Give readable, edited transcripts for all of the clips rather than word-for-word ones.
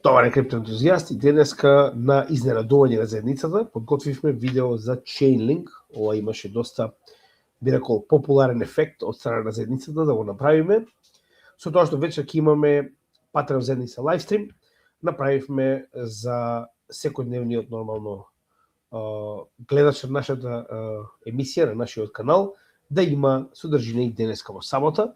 Товари криптоентузијасти, денеска на изненадување на заедницата подготвивме видео за Chainlink. Ова имаше доста, би рекол, популарен ефект од страна на заедницата да го направиме. Со тоа што вечер ќе имаме Patreon заедница лайвстрим, направивме за секојдневниот нормално гледач на нашата емисија, на нашиот канал, да има содржина и денеска во сабота.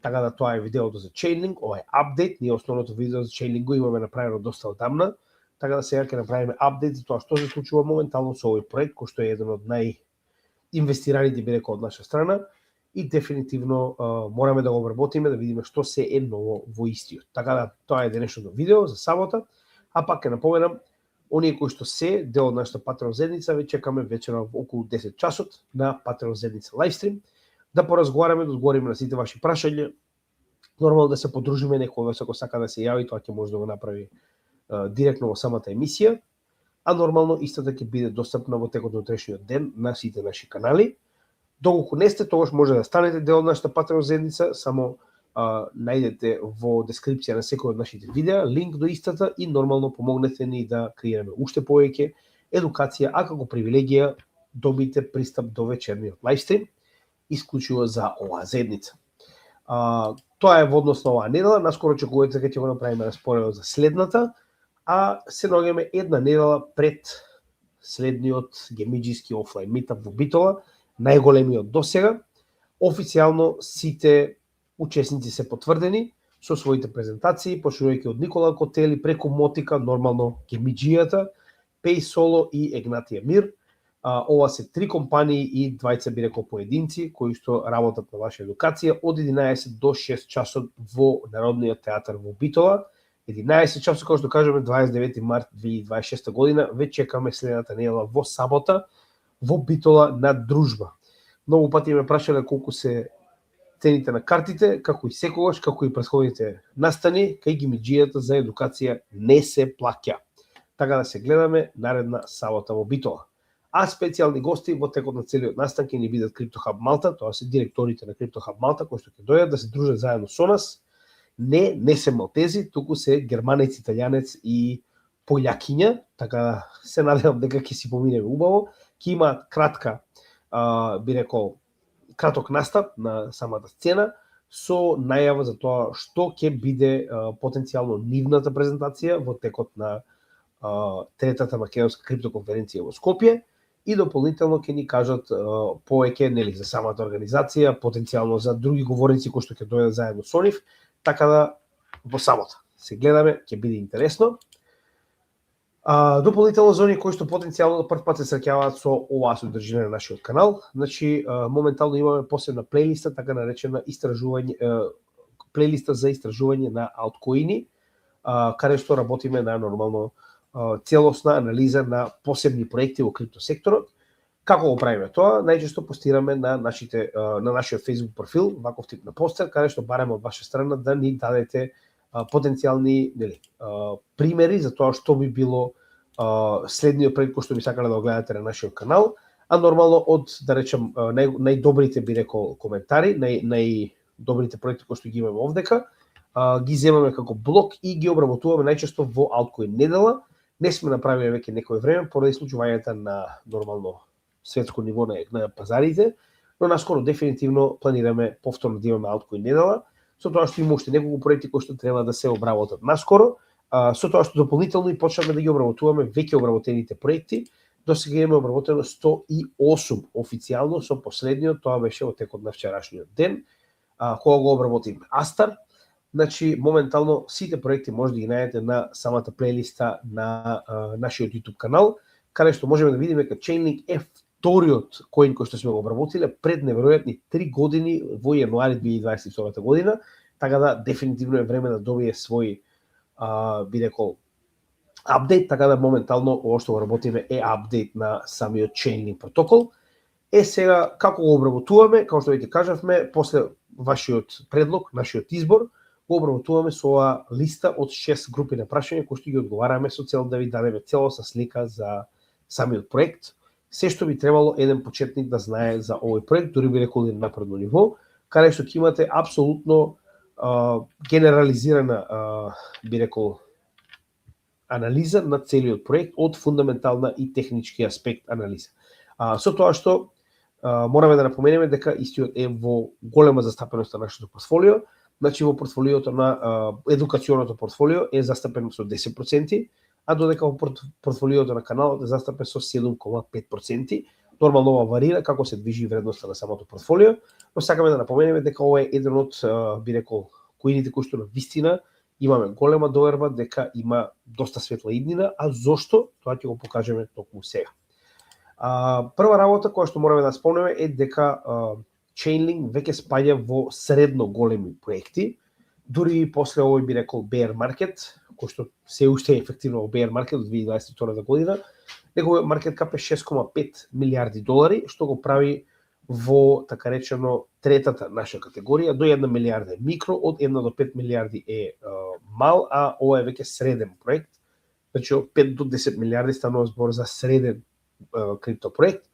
Така да тоа е видеото за Chainlink, ова е апдейт, ние основното видео за Chainlink го имаме направено доста одамна, така да сега ќе направиме апдейт за тоа што се случува моментално со овој проект, кој што е еден од најинвестираните, би рекол, од наша страна, и дефинитивно мораме да го обработиме, да видиме што се е ново во истиот. Така да тоа е денешното видео за сабота, а пак ќе напоменам, оние кои што се дел од нашата Patreon заедница, ве чекаме вечера во околу 10 часот на Patreon заедница лайвстрим, да поразговараме, да одговориме на сите ваши прашања, нормално да се подружиме, некој ако сака да се јави, тоа ќе може да го направи директно во самата емисија, а нормално истата ќе биде достапна во текот на утрешниот ден на сите наши канали. Доколку не сте, тогаш може да станете дел од нашата Patreon заедница, само најдете во дескрипција на секој од нашите видеа линк до истата и нормално помогнете ни да креираме уште повеќе едукација, а како привилегија добите пристап до вечерниот лайвстрим исклучиво за оваа заедница. Тоа е во однос на оваа недела, наскоро чекувате дека ќе го направиме распоредот за следната, а се наоѓаме една недела пред следниот гемиџиски офлайн митап во Битола, најголемиот досега. Официјално сите учесници се потврдени со своите презентации, почнувајќи од Никола Котели преку Мотика, нормално гемиџијата, Pay Solo и Егнатија Мир. Ова се 3 компании и 20, би рекол, поединци кои што работат на ваша едукација од 11 до 6 часот во Народниот театар во Битола. 11 часот, како што кажеме, 29 март 2026 година, ве чекаме следната недела во сабота во Битола на дружба. Многу пати ме прашале колку се цените на картите, како и секогаш, како и претходните настани, кај гемиџијата за едукација не се плаќа. Така да се гледаме наредна сабота во Битола. А специјални гости во текот на целиот настан ќе ни бидат CryptoHub Malta, тоа се директорите на CryptoHub Malta кои што ќе дојдат да се дружат заедно со нас. Не се малтези, туку се германец, италијанец и пољакиња, така се надевам дека ќе си поминеме убаво. Ќе има кратка, би рекол, краток настап на самата сцена со најава за тоа што ќе биде потенцијално нивната презентација во текот на третата македонска криптоконференција во Скопје и дополнително ќе ни кажат повеќе, нели, за самата организација, потенцијално за други говорници кои што ќе дојдат заедно со нив, така да во сабота се гледаме, ќе биде интересно. Дополнително за оние кои што потенцијално прв пат се среќаваат со оваа содржина на нашиот канал, значи моментално имаме посебна плейлиста, така наречена истражување, плейлиста за истражување на алткоини, каде што работиме на нормално целосна анализа на посебни проекти во криптосекторот. Како го правиме тоа? Најчесто постираме на нашиот Facebook профил, ваков тип на постер, каде што бараме од ваша страна да ни дадете потенцијални, нели, примери за тоа што би било следниот проект кој што би сакале да го гледате на нашиот канал, а нормално од, да речем, најдобрите, би рекол, коментари, најдобрите проекти кои што ги имаме овдека, ги земаме како блок и ги обработуваме најчесто во Altcoin недела. Не сме направиле веќе некој време поради случувањата на нормално светско ниво на пазарите, но наскоро дефинитивно планираме повторно да имаме Altcoin недела, со тоа што има уште неколку проекти кои што треба да се обработат наскоро, со тоа што дополнително и почнаме да ги обработуваме веќе обработените проекти. До сега имаме обработено 108 официјално, со последниот, тоа беше во текот на вчерашниот ден, кога го обработиме Астар. Значи, моментално сите проекти може да ги најдете на самата плейлиста на нашиот YouTube канал, каде што можеме да видиме дека Chainlink е вториот коин кој што сме го обработиле пред неверојатни 3 години во јануари 2022 година, така да дефинитивно е време да добие свој, би рекол, апдейт, така да моментално ово што го работиме е апдейт на самиот Chainlink протокол. Сега, како го обработуваме, како што веќе кажавме, после вашиот предлог, нашиот избор, го обработуваме со оваа листа од 6 групи на прашања кои што ги одговараме со цел да ви дадеме целосна слика за самиот проект. Се што би требало еден почетник да знае за овој проект, дури би рекол на напредно ниво, каде што ќе имате апсолутно генерализирана, би рекол, анализа на целиот проект од фундаментална и технички аспект анализа. Со тоа што мораме да напоменеме дека истиот е во голема застапеност на нашето портфолио. Значи во портфолиото на едукационото портфолио е застапено со 10%, а додека во портфолиото на каналот е застапен со 7,5%. Нормално ова варира како се движи вредноста на самото портфолио, но сакаме да напоменеме дека ова е еден од, би рекол, коините кои што на вистина имаме голема доверба дека има доста светла иднина, а зошто? Тоа ќе го покажеме токму сега. Прва работа која што мораме да спомнеме е дека Chainlink веќе спаѓа во средно големи проекти, дури и после овој би рекол bear market, кој што се уште е ефективно во bear market од 2022 година, неговиот маркет кап е 6,5 милиарди долари, што го прави во така речено третата наша категорија, до 1 милиарда е микро, од 1 до 5 милиарди е мал, а ова е веќе среден проект. Значи од 5 до 10 милиарди станува збор за среден криптопроект.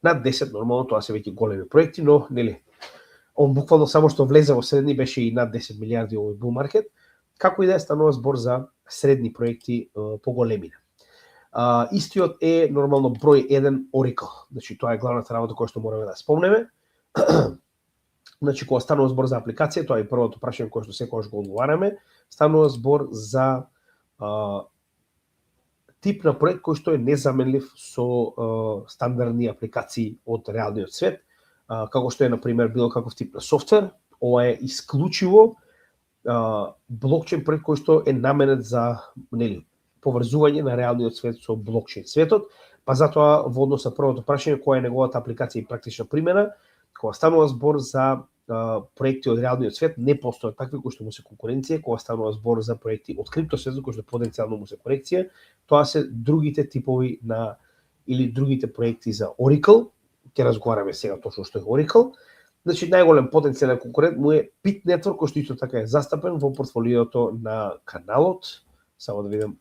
Над 10 нормално тоа се веќе големи проекти, но нели он буквално само што влезе во средни беше и над 10 милиарди овој bull market. Како и да е, станува збор за средни проекти по големина. Истиот е нормално број 1 Oracle. Значи тоа е главната работа која што мораме да спомнеме. Значи кога станува збор за апликација, тоа е првото прашање кое што секогаш го одговараме, станува збор за тип на проект кој што е незаменлив со стандардни апликации од реалниот свет, како што е на пример било каков тип на софтвер. Ова е исклучиво блокчейн проект кој што е наменет за нели поврзување на реалниот свет со блокчейн светот, па затоа во однос на првото прашање која е неговата апликација и практична примена, кога станува збор за проекти од реалниот свет, не постојат такви кои што му се конкуренција, кога станува збор за проекти од криптосветот кои што потенцијално му се корекција, тоа се другите типови на или другите проекти за Oracle. Ќе разговараме сега точно што е Oracle. Значи најголем потенцијален конкурент му е Pit Network, кој што исто така е застапен во портфолиото на каналот. Само да видам.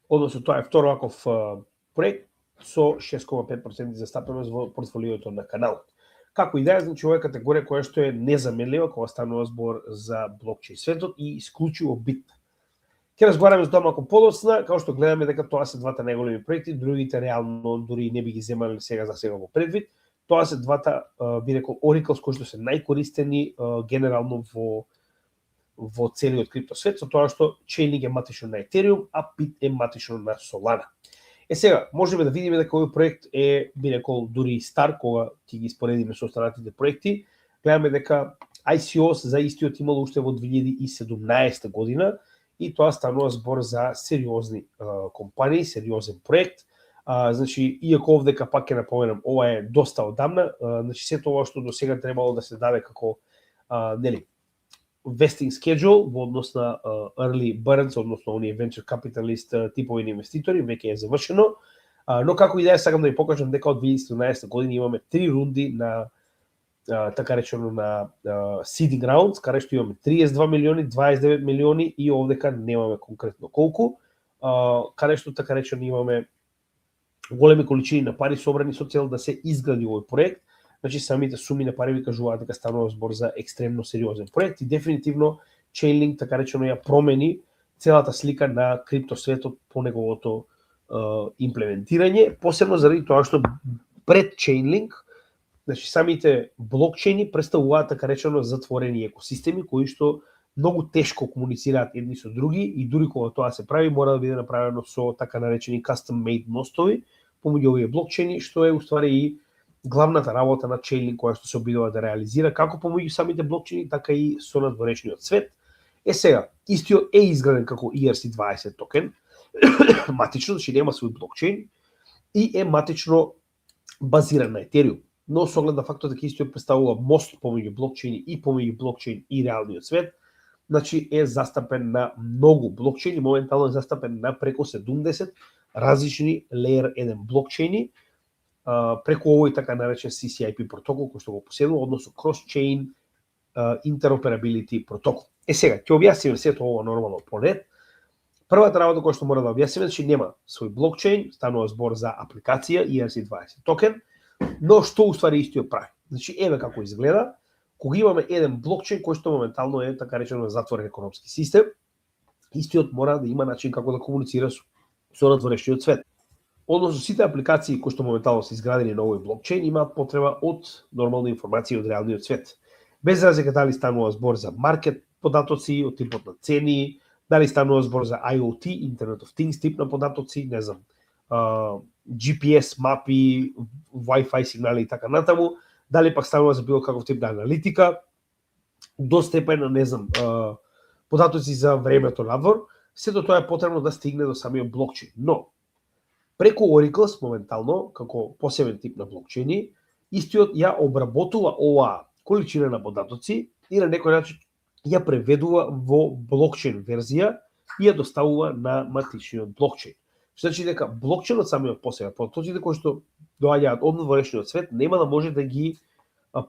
Односно тоа е втор ваков проект со 6,5% застапеност во портфолиото на каналот. Како и да е, значи ова е категорија која што е незаменлива кога станува збор за блокчейн светот и исклучиво битна. Ќе разговараме за тоа малку подоцна, како што гледаме дека тоа се двата најголеми проекти, другите реално дури не би ги земале сега за сега во предвид. Тоа се двата би рекол Oracle кои што се најкористени генерално во целиот криптосвет, со тоа што Chainlink е матично на Ethereum, а Pit е матично на Solana. Сега, можеме да видиме дека овој проект е, би рекол, дури стар, кога ќе ги споредиме со останатите проекти. Гледаме дека ICOs за истиот имало уште во 2017 година и тоа станува збор за сериозни компании, сериозен проект. Значи, иако овдека пак ќе напоменам, ова е доста одамна, значи сето ова што до сега требало да се даде како нели vesting schedule во однос на early birds, односно оние venture capitalist типови инвеститори, веќе е завршено. Но како и да е, сакам да ви покажам дека од 2017 година имаме 3 рунди на така речено на seeding rounds, каде што имаме 32 милиони, 29 милиони и овдека немаме конкретно колку, каде што така речено имаме големи количини на пари собрани со цел да се изгради овој проект. Значи самите суми на пари ви кажуваат дека станува збор за екстремно сериозен проект и дефинитивно Chainlink така речено ја промени целата слика на криптосветот по неговото имплементирање, посебно заради тоа што пред Chainlink, значи самите блокчейни представуваат така речено затворени екосистеми кои што многу тешко комуницираат едни со други и дури кога тоа се прави мора да биде направено со така наречени custom made мостови помеѓу овие блокчейни, што е уствари и главната работа на Chainlink која што се обидува да реализира како помеѓу самите блокчейни, така и со надворешниот свет. Сега, истиот е изграден како ERC20 токен, матично, значи нема свој блокчейн и е матично базиран на Ethereum. Но со оглед на фактот дека истиот представува мост помеѓу блокчейни и реалниот свет, значи е застапен на многу блокчейни, моментално е застапен на преку 70 различни Layer 1 блокчейни, преку овој така наречен CCIP протокол кој што го поседува, односно Cross-Chain Interoperability протокол. Сега, ќе објасниме сето ова нормално поред. Првата работа која што мора да објасниме, че нема свој блокчейн, станува збор за апликација ERC20 токен, но што уствари истиот прави? Значи, еве како изгледа, кога имаме еден блокчейн кој што моментално е така речено затворен економски систем, истиот мора да има начин како да комуницира со надворешниот свет. Односно, сите апликации кои што моментално се изградени на овој блокчейн имаат потреба од нормална информација од реалниот свет. Без разлика дали станува збор за маркет податоци, од типот на цени, дали станува збор за IoT, Internet of Things тип на податоци, не знам, GPS мапи, Wi-Fi сигнали и така натаму, дали пак станува за било каков тип на аналитика, до степен, не знам, податоци за времето надвор, сето тоа е потребно да стигне до самиот блокчейн. Но, преку Oracles, моментално, како посебен тип на блокчейни, истиот ја обработува оваа количина на податоци и на некој начин ја преведува во блокчейн верзија и ја доставува на матичниот блокчейн. Значи дека блокчейнот самиот посебен, податоците кои што доаѓаат од надворешниот свет, нема да може да ги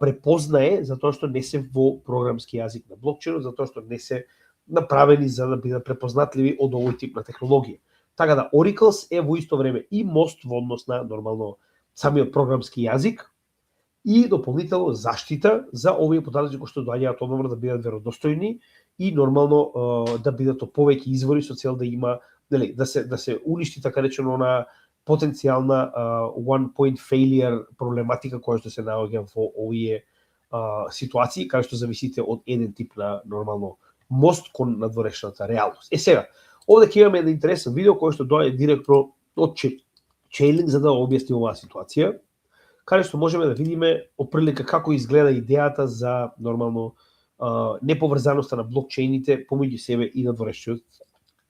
препознае затоа што не се во програмски јазик на блокчейнот, затоа што не се направени за да бидат препознатливи од овој тип на технологија. Така да Oracles е во исто време и мост во однос на нормално самиот програмски јазик и дополнително заштита за овие податоци кои што доаѓаат однамер да бидат веродостојни и нормално да бидат од повеќе извори со цел да има, нели, да се уништи така речено на потенцијална one point failure проблематика која што се наоѓа во овие ситуации каде што зависите од еден тип на нормално мост кон надворешната реалност. Сега, овде ќе имаме еден интересен видео кој што доаѓа директно од Chainlink за да објасни оваа ситуација, каде што можеме да видиме оприлика како изгледа идејата за нормално неповрзаноста на блокчейните помеѓу себе и надворешниот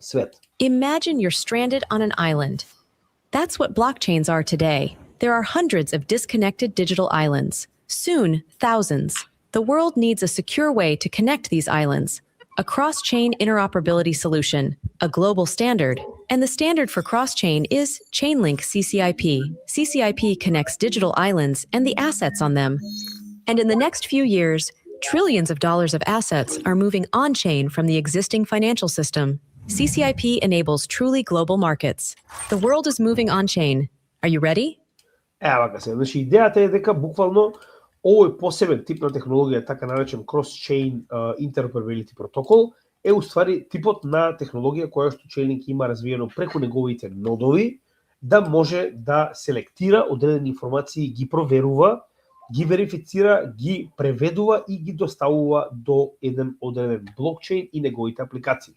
свет. Imagine you're stranded on an island. That's what blockchains are today. There are hundreds of disconnected digital islands. Soon, thousands. The world needs a secure way to connect these islands. A cross-chain interoperability solution, a global standard, and the standard for cross-chain is Chainlink CCIP. CCIP connects digital islands and the assets on them. And in the next few years, trillions of dollars of assets are moving on-chain from the existing financial system. CCIP enables truly global markets. The world is moving on-chain. Are you ready? Вака се. Значи, идејата е дека буквално овој посебен тип на технологија, така наречен cross-chain interoperability протокол, е уствари типот на технологија која што Chainlink има развиено преку неговите нодови, да може да селектира одредени информации, ги проверува, ги верифицира, ги преведува и ги доставува до еден одреден блокчейн и неговите апликации.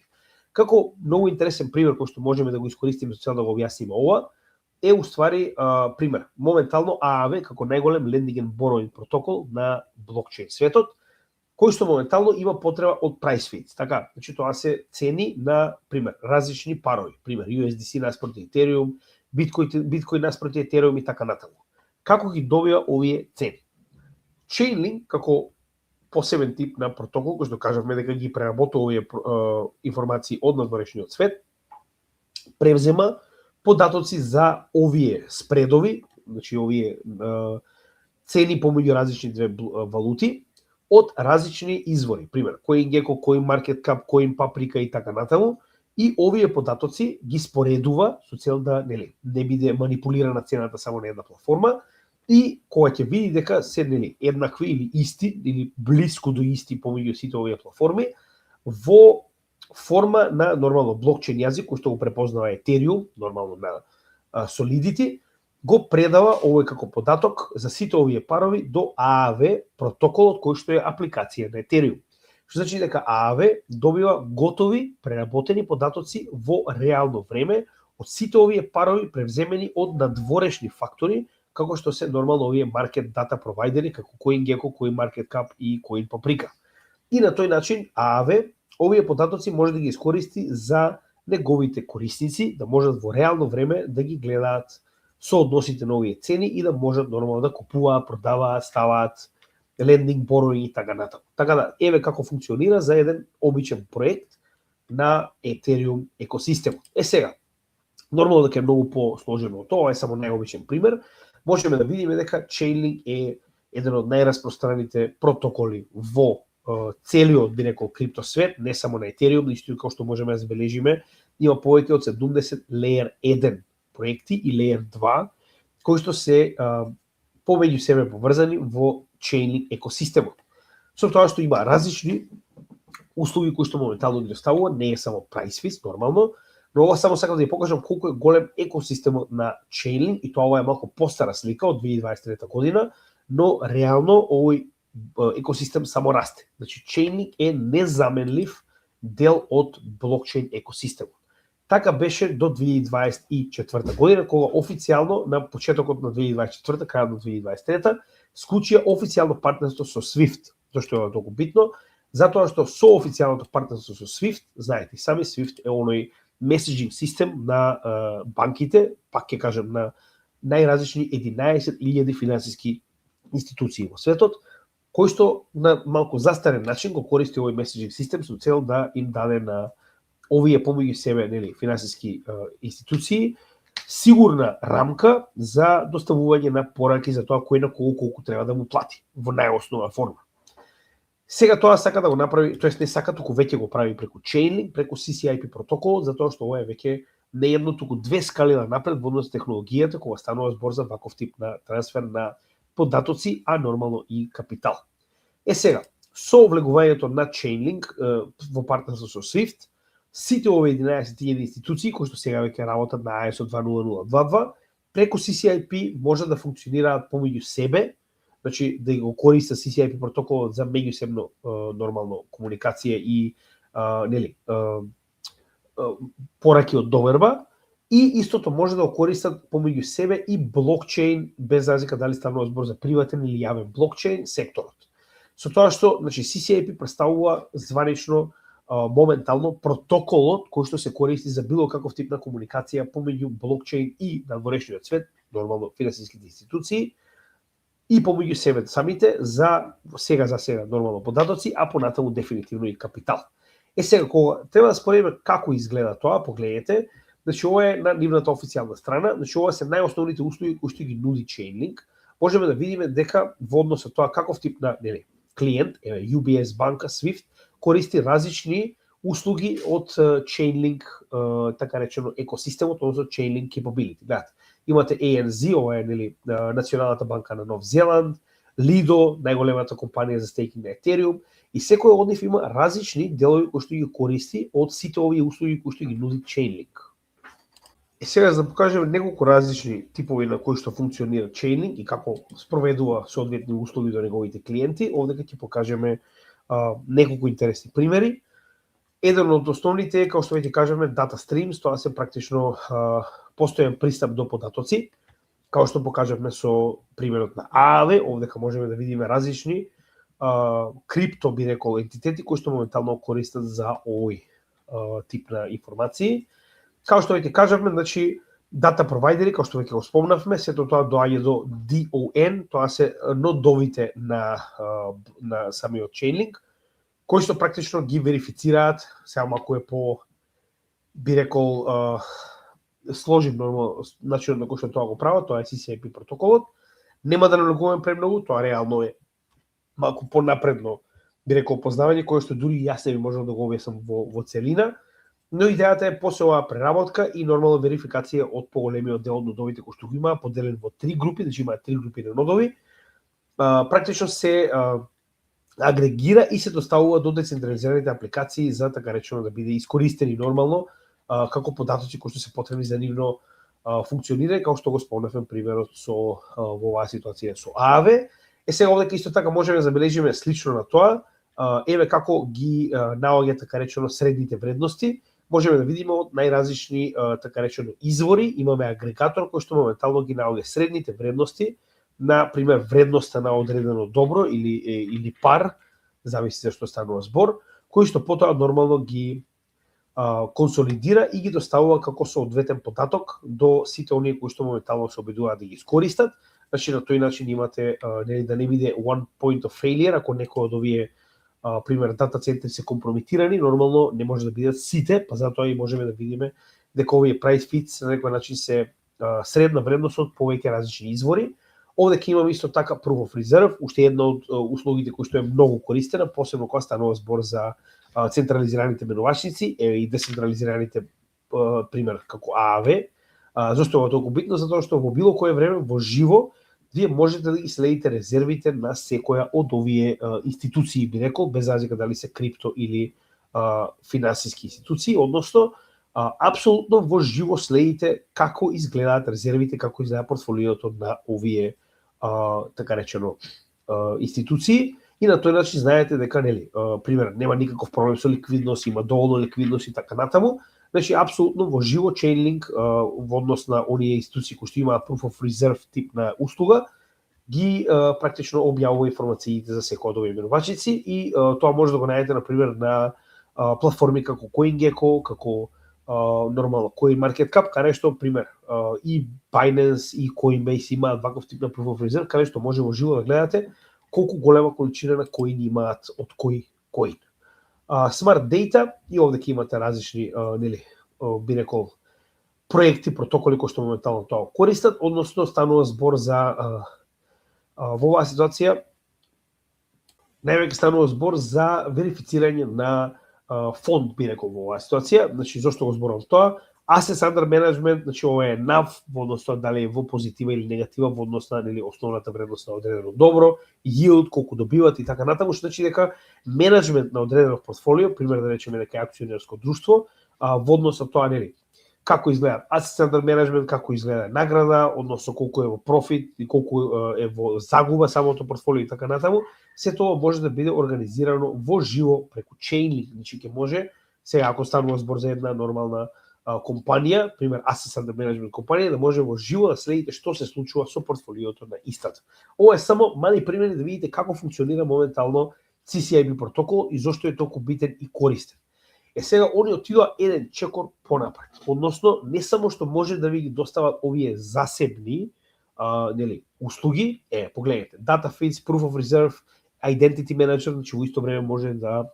Како многу интересен пример кој што можеме да го искористиме за цел да го објасниме ова, е уствари пример. Моментално ААВ како најголем lending and borrowing протокол на блокчейн светот, кој што моментално има потреба од price feeds. Така, значи тоа се цени на пример различни парови, пример USDC наспроти Ethereum, Bitcoin наспроти Ethereum и така натаму. Како ги добива овие цени? Chainlink како посебен тип на протокол, кој што кажавме дека ги преработува овие информации од надворешниот свет, превзема податоци за овие спредови, значи овие цени помеѓу различни две валути од различни извори, пример CoinGecko, CoinMarketCap, CoinPaprika и така натаму, и овие податоци ги споредува со цел да не биде манипулирана цената само на една платформа и кога ќе види дека се еднакви или исти или блиску до исти помеѓу сите овие платформи во форма на нормално блокчейн јазик кој што го препознава Ethereum, нормално на Solidity, го предава овој како податок за сите овие парови до ААВ протоколот кој што е апликација на Ethereum. Што значи дека ААВ добива готови преработени податоци во реално време од сите овие парови превземени од надворешни фактори, како што се нормално овие маркет дата провайдери како CoinGecko, CoinMarketCap и CoinPaprika. И на тој начин ААВ овие податоци може да ги искористи за неговите корисници, да можат во реално време да ги гледаат соодносите на овие цени и да можат нормално да купуваат, продаваат, ставаат lending, borrowing и така натаму. Така да, еве како функционира за еден обичен проект на Ethereum екосистемот. Сега, нормално дека е многу посложено тоа, е само најобичен пример. Можеме да видиме дека Chainlink е еден од најраспространените протоколи во целиот, би рекол, криптосвет, не само на Ethereum, исто како што можеме да забележиме, има повеќе од 70 Layer 1 проекти и Layer 2, кои што се помеѓу себе поврзани во Chainlink екосистемот. Со тоа што има различни услуги кои што моментално ги доставува, не е само PriceFix, нормално, но ова само сакам да ја покажам колку е голем екосистемот на Chainlink и тоа ова е малку постара слика од 2023 година, но реално овој екосистем само расте. Значи Chainlink е незаменлив дел од блокчейн екосистемот. Така беше до 2024 година, кога официјално на почетокот на 2024, крајот на 2023, склучија официјално партнерство со Swift. Зошто е толку битно? Затоа што со официјалното партнерство со Swift, знаете, сами Swift е оној меседжинг систем на банките, пак ќе кажем на најразлични 11.000 финансиски институции во светот, кој што на малку застарен начин го користи овој меседжинг систем со цел да им даде на овие помеѓу себе, нели, финансиски институции сигурна рамка за доставување на пораки за тоа кој на колку треба да му плати во најосновна форма. Сега тоа сака да го направи, тоест не сака, туку веќе го прави преку Chainlink, преку CCIP протокол, затоа што ова е веќе не едно, туку две скали напред во однос технологијата кога станува збор за ваков тип на трансфер на податоци, а нормално и капитал. Сега, со влегувањето на Chainlink во партнерство со Swift, сите овие 11.000 институции кои што сега веќе работат на ISO 20022, преку CCIP може да функционираат помеѓу себе, значи да го користат CCIP протоколот за меѓусебно нормално комуникација и нели пораки од доверба, и истото може да го користат помеѓу себе и блокчейн, без разлика дали станува збор за приватен или јавен блокчейн секторот. Со тоа што, значи, CCIP представува званично моментално протоколот кој што се користи за било каков тип на комуникација помеѓу блокчейн и надворешниот свет, нормално финансиските институции, и помеѓу себе самите за сега нормално податоци, а понатаму дефинитивно и капитал. Сега кога треба да споредиме како изгледа тоа, погледнете, значи ова е на нивната официјална страна, значи ова се најосновните услуги кои што ги нуди Chainlink. Можеме да видиме дека во однос со тоа каков тип на клиент, UBS банка, Swift, користи различни услуги од Chainlink, така речено екосистемот, односно Chainlink capability. Гледате, имате ANZ, ова е Националната банка на Нов Зеланд, Lido, најголемата компанија за стейкинг на Ethereum, и секој од нив има различни делови кои што ги користи од сите овие услуги кои што ги нуди Chainlink. Сега за да покажеме неколку различни типови на кои што функционира Chainlink и како спроведува соодветни услуги до неговите клиенти, овде ќе покажеме неколку интересни примери. Еден од основните е, како што веќе кажеме, Data Streams, тоа се практично постојан пристап до податоци, како што покажавме со примерот на Aave, овдека можеме да видиме различни крипто, би рекол, ентитети кои што моментално користат за овој тип на информации. Како што веќе кажавме, значи, дата провайдери, како што веќе го спомнавме, сето тоа доаѓа до DON, тоа се нодовите на самиот Chainlink, кои што практично ги верифицираат, сега малку е по, би рекол, сложен нормално начинот на кој што тоа го прават, тоа е CCIP протоколот. Нема да налегуваме премногу, тоа реално е малку понапредно, би рекол, познавање кое што дури јас не би можел да го објаснам во целина, но идејата е после оваа преработка и нормална верификација од поголемиот дел од нодовите кои што го имаа, поделен во три групи, значи имаат три групи на нодови, практично се агрегира и се доставува до децентрализираните апликации за така речено да биде искористени нормално како податоци кои што се потребни за нивно функционирање, како што го спомнавме примерот со во оваа ситуација со Aave. Сега овде исто така можеме да забележиме слично на тоа, еве како ги наоѓа така речено средните вредности. Можеме да видиме од најразлични така речено извори, имаме агрегатор кој што моментално ги наоѓа средните вредности, на пример вредноста на одредено добро или пар, зависи за што станува збор, кој што потоа нормално ги консолидира и ги доставува како соодветен податок до сите оние кои што моментално се обидуваат да ги искористат. Значи на тој начин имате да не биде one point of failure, ако некој од овие пример дата центри се компрометирани, нормално не може да бидат сите, па затоа и можеме да видиме дека овие PriceFix на некој начин се средна вредност од повеќе различни извори. Овде ќе имаме исто така Proof of Reserve, уште една од услугите кои што е многу користена, посебно кога станува збор за централизираните менувачници и децентрализираните пример како Aave. Зошто е толку битно? Затоа што во било кое време во живо вие можете да ги следите резервите на секоја од овие институции, би рекол, без разлика дали се крипто или финансиски институции, односно апсолутно во живо следите како изгледаат резервите, како изгледа портфолиото на овие така речено институции, и на тој начин знаете дека пример нема никаков проблем со ликвидност, има доволно ликвидност и така натаму. Значи апсолутно во живо Chainlink во однос на оние институции кои што имаат Proof of Reserve тип на услуга ги практично објавува информациите за секој од овие менувачици, и тоа може да го најдете на пример на платформи како CoinGecko, како нормално CoinMarketCap, каде што пример и Binance и Coinbase имаат ваков тип на Proof of Reserve, каде што може во живо да гледате колку голема количина на коин имаат од кој коин. Smart Data, и овде ќе имате различни би рекол проекти, протоколи кои што моментално тоа користат, односно станува збор за во оваа ситуација највеќе станува збор за верифицирање на фонд, би рекол, во оваа ситуација. Значи, зошто го зборам тоа? Assets under management, значи ова е NAV, во однос тоа дали е во позитива или негатива во однос на основната вредност на одредено добро, yield, колку добиват и така натаму, што значи дека менеджмент на одредено портфолио, пример да речеме дека е акционерско друштво, во однос на тоа како изгледа assets under management, како изгледа награда, односно колку е во профит и колку е во загуба самото портфолио и така натаму, се тоа може да биде организирано во живо преку Chainlink. Значи ќе може, сега ако станува збор за една нормална компанија, пример Assets Under Management компанија, да може во живо да следите што се случува со портфолиото на истата. Ова е само мали примери да видите како функционира моментално CCIP протокол и зошто е толку битен и користен. Сега они отидоа еден чекор понапред. Односно, не само што може да ви ги достават овие засебни услуги, погледнете, Data Feeds, Proof of Reserve, Identity Manager, значи во исто време може да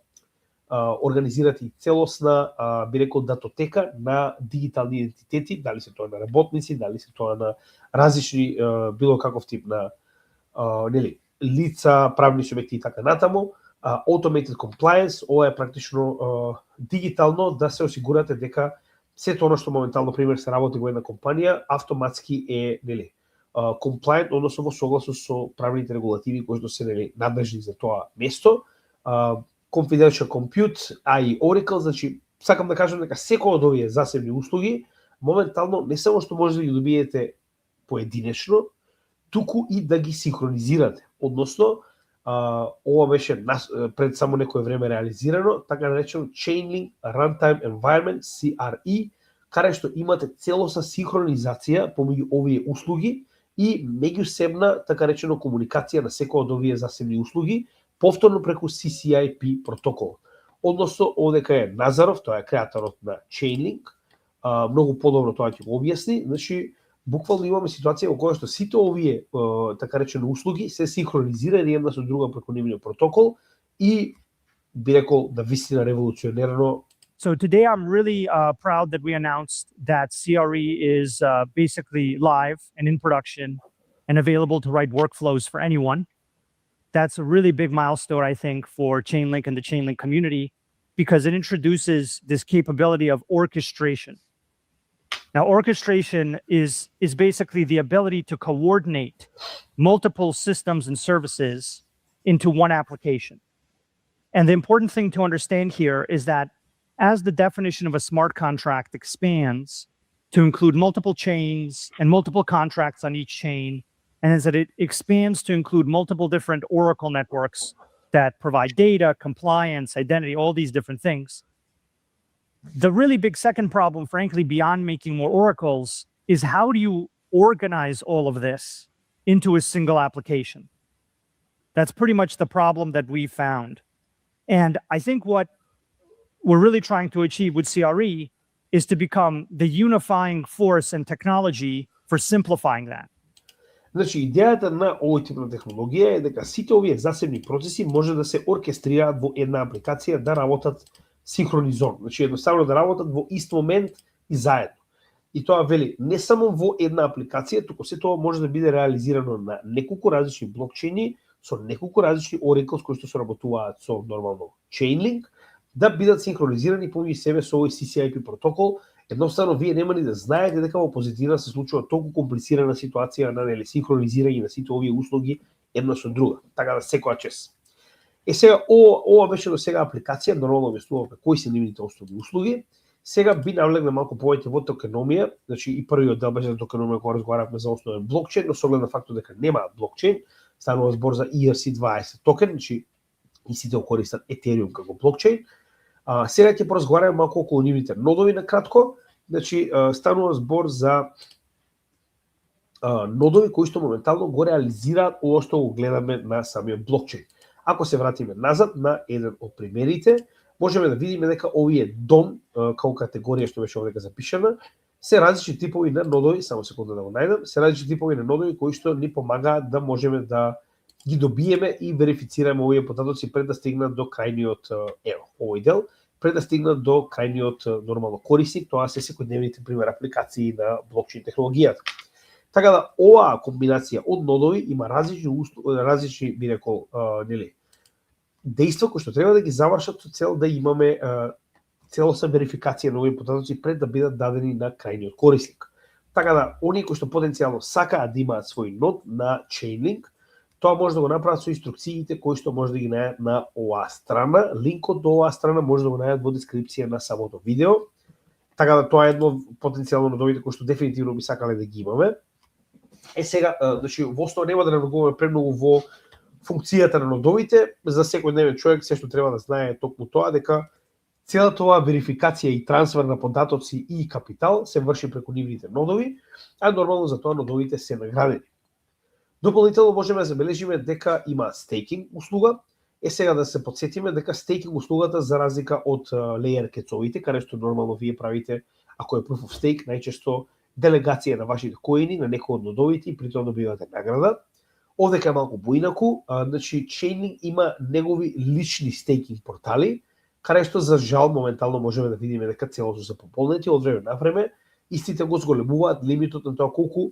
организирате и целосна, би рекол, датотека на дигитални идентитети, дали се тоа на работници, дали се тоа на различни, било каков тип на лица, правни субјекти и така натаму. Automated Compliance, ова е практично дигитално да се осигурате дека сето оно што моментално, пример, се работи во една компанија, автоматски е compliant, односно во согласност со правните регулативи кои што се надлежни за тоа место. Confidential Compute, и Oracle, значи сакам да кажам дека секој од овие засебни услуги моментално не само што може да ги добиете поединечно, туку и да ги синхронизирате. Односно, ова беше пред само некое време реализирано, така наречено Chainlink Runtime Environment, CRE, каде што имате целосна синхронизација помеѓу овие услуги и меѓусебна, така речено, комуникација на секој од овие засебни услуги, повторно преку CCIP протокол. Односно, овдека е Назаров, тоа е креаторот на Chainlink, многу подобро тоа ќе го објасни. Значи, буквално имаме ситуација во која што сите овие, така речено, услуги се синхронизирани една со друга преку нивниот протокол и, би рекол, да вистина револуционерно. So today I'm really proud that we announced that CRE is basically live and in production and available to write workflows for anyone. That's a really big milestone, I think, for Chainlink and the Chainlink community, because it introduces this capability of orchestration. Now, orchestration is basically the ability to coordinate multiple systems and services into one application. And the important thing to understand here is that as the definition of a smart contract expands to include multiple chains and multiple contracts on each chain, and as it expands to include multiple different Oracle networks that provide data, compliance, identity, all these different things, the really big second problem, frankly, beyond making more oracles, is how do you organize all of this into a single application? That's pretty much the problem that we found. And I think what we're really trying to achieve with CRE is to become the unifying force and technology for simplifying that. Значи, идејата на овој тип на технологија е дека сите овие засебни процеси може да се оркестрираат во една апликација, да работат синхронизовано. Значи, едноставно да работат во ист момент и заедно. И тоа вели не само во една апликација, туку се тоа може да биде реализирано на неколку различни блокчейни, со неколку различни oracles кои што се работуваат со нормално Chainlink, да бидат синхронизирани помеѓу себе со овој CCIP протокол. Едноставно, вие нема ни да знаете дека во позитивна се случува толку комплицирана ситуација на синхронизирање на сите овие услуги една со друга, така да секоја чест. Сега ова беше до сега апликација, нормално објаснуваме кои се нивните основни услуги. Сега би навлегна малку повеќе во токеномија, значи и првиот дел беше за токеномија кога разговаравме за основен блокчейн, но со оглед на фактот дека нема блокчейн, станува збор за ERC20 токен, значи и сите користат Ethereum како блокчейн. Сега ќе поразговараме малку околу нивните нодови на кратко. Значи станува збор за нодови кои што моментално го реализираат ова што го гледаме на самиот блокчейн. Ако се вратиме назад на еден од примерите, можеме да видиме дека овие DOM како категорија што беше овдека запишана, се различни типови на нодови, само секунда да го најдам, се различни типови на нодови кои што ни помагаат да можеме да ги добиеме и верифицираме овие податоци пред да стигнат до крајниот овој дел, пред да стигнат до крајниот нормално корисник, тоа се секојдневните пример апликации на блокчейн технологијата. Така да оваа комбинација од нодови има различни би рекол, нели, дејства кои што треба да ги завршат со цел да имаме целосна верификација на овие податоци пред да бидат дадени на крајниот корисник. Така да, оние кои што потенцијално сакаат да имаат свој нод на Chainlink, тоа може да го направат со инструкциите кои што може да ги најдат на оваа страна. Линкот до оваа страна може да го најдат во дескрипција на самото видео. Така да тоа е едно потенцијално нодовите кои што дефинитивно би сакале да ги имаме. Сега, значи, во основа нема да навлегуваме премногу во функцијата на нодовите. За секојдневен човек се што треба да знае е токму тоа дека целата оваа верификација и трансфер на податоци и капитал се врши преку нивните нодови, а нормално за тоа нодовите се наградени. Дополнително можеме да забележиме дека има стейкинг услуга. Сега да се подсетиме дека стейкинг услугата за разлика од layer кецовите, каде што нормално вие правите, ако е proof of stake, најчесто делегација на вашите коини на некој од нодовите и при тоа добивате награда. Овдека е малку поинаку, значи Chainlink има негови лични стейкинг портали, каде што за жал моментално можеме да видиме дека целосно се пополнети од време на време, истите го зголемуваат лимитот на тоа колку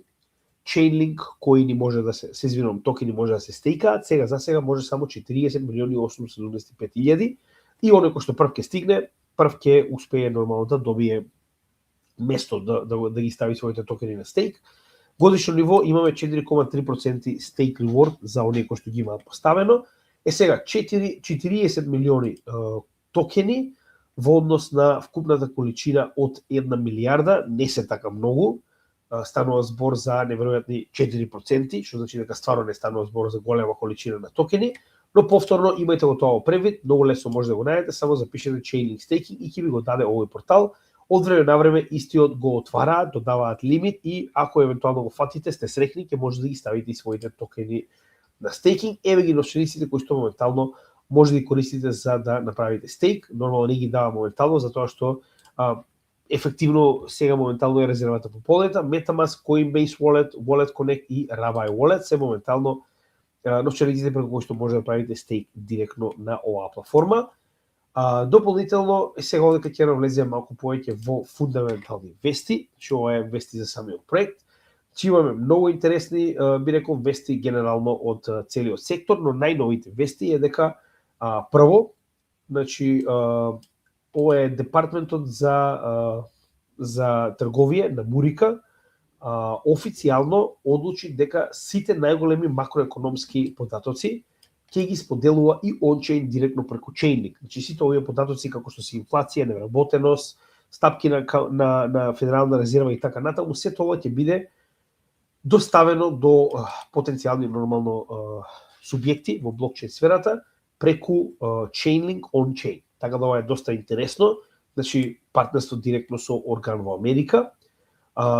Chainlink коини може да се извинувам, токени може да се стейкаат. Сега за сега може само 40.875.000 и оној кој што прв ќе стигне, прв ќе успее нормално да добие место да ги стави своите токени на стейк. Годишно ниво имаме 4,3% стейк reward за оние кои што ги имаат поставено. Сега 40 милиони токени во однос на вкупната количина од 1 милиарда, не се така многу. Станува збор за неверојатни 4%, што значи дека стварно не станува збор за голема количина на токени, но повторно имајте го тоа превид, многу лесно може да го најдете, само запишете Chainlink Staking и ќе ви го даде овој портал. Од време на време истиот го отвараат, додаваат лимит и ако евентуално го фатите, сте среќни, ќе може да ги ставите и своите токени на стейкинг. Еве ги новчениците кои што моментално може да ги користите за да направите стейк. Нормално не ги дава моментално, затоа што ефективно сега моментално е резервата пополнета. MetaMask, Coinbase Wallet, Wallet Connect и Rabbi Wallet се моментално новчениците преку кои што може да правите стейк директно на оваа платформа. Дополнително, сега овдека ќе навлеземе малку повеќе во фундаментални вести, што ова е вести за самиот проект. Че имаме многу интересни, би рекол, вести генерално од целиот сектор, но најновите вести е дека прво, значи, ова е департментот за трговија на Мурика, официјално одлучи дека сите најголеми макроекономски податоци ќе ги споделува и ончейн директно преку Chainlink. Значи сите овие податоци како што се инфлација, невработеност, стапки на Федерална резерва и така натаму, сето ова ќе биде доставено до потенцијални нормално субјекти во блокчейн сферата преку Chainlink on-chain. Така да ова е доста интересно, значи партнерство директно со орган во Америка.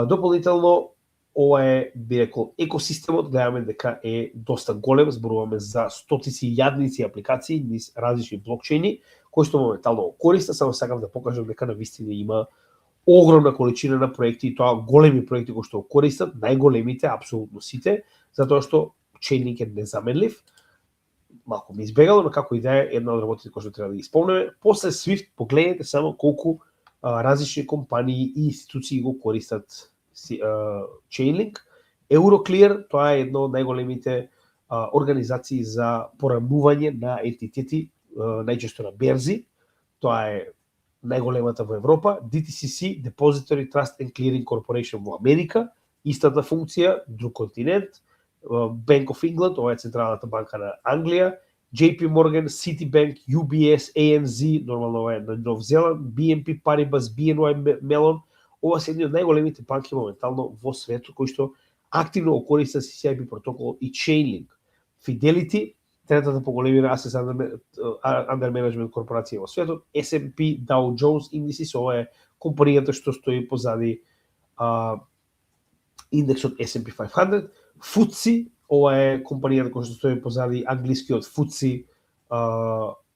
Дополнително, ова е, би рекол, екосистемот, гледаме дека е доста голем, зборуваме за стотици јадници апликации низ различни блокчейни, кои што моментално го користат, само сакам да покажам дека навистина има огромна количина на проекти, и тоа големи проекти кои што го користат, најголемите, апсолутно сите, затоа што Chainlink е незаменлив. Малку ми избегало, но како и да е, една од работите кои што треба да ги спомнеме. После Swift, погледнете само колку различни компании и институции го користат Chainlink. Euroclear, тоа е едно од најголемите организации за порамнување на ентитети, најчесто на берзи. Тоа е најголемата во Европа. DTCC, Depository Trust and Clearing Corporation во Америка, истата функција, друг континент. Bank of England, ова е Централната банка на Англија, JP Morgan, Citibank, UBS, ANZ, нормално ова е на Нов Зеланд, BNP Paribas, BNY Mellon, ова се едни од најголемите банки моментално во светот кои што активно го користат CCIP протокол и Chainlink. Fidelity, третата поголемина Asset Under Management корпорација во светот, S&P Dow Jones Indices, ова е компанијата што стои позади индексот S&P 500, FTSE, ова е компанијата која што стои позади англискиот FTSE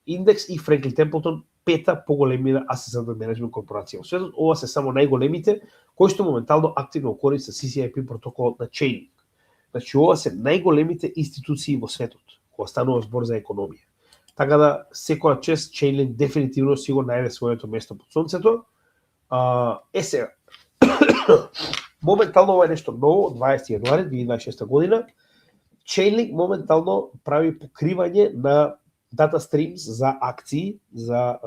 индекс, и Franklin Templeton, пета поголемина Asset Under Management корпорација во светот. Ова се само најголемите кои што моментално активно користат CCIP протоколот на Chainlink. Значи, ова се најголемите институции во светот кога станува збор за економија. Така да секоја чест Chainlink дефинитивно си го најде своето место под сонцето. Сега. Моментално ова е нешто ново, 20 јануари 2026 година. Chainlink моментално прави покривање на data streams за акции, за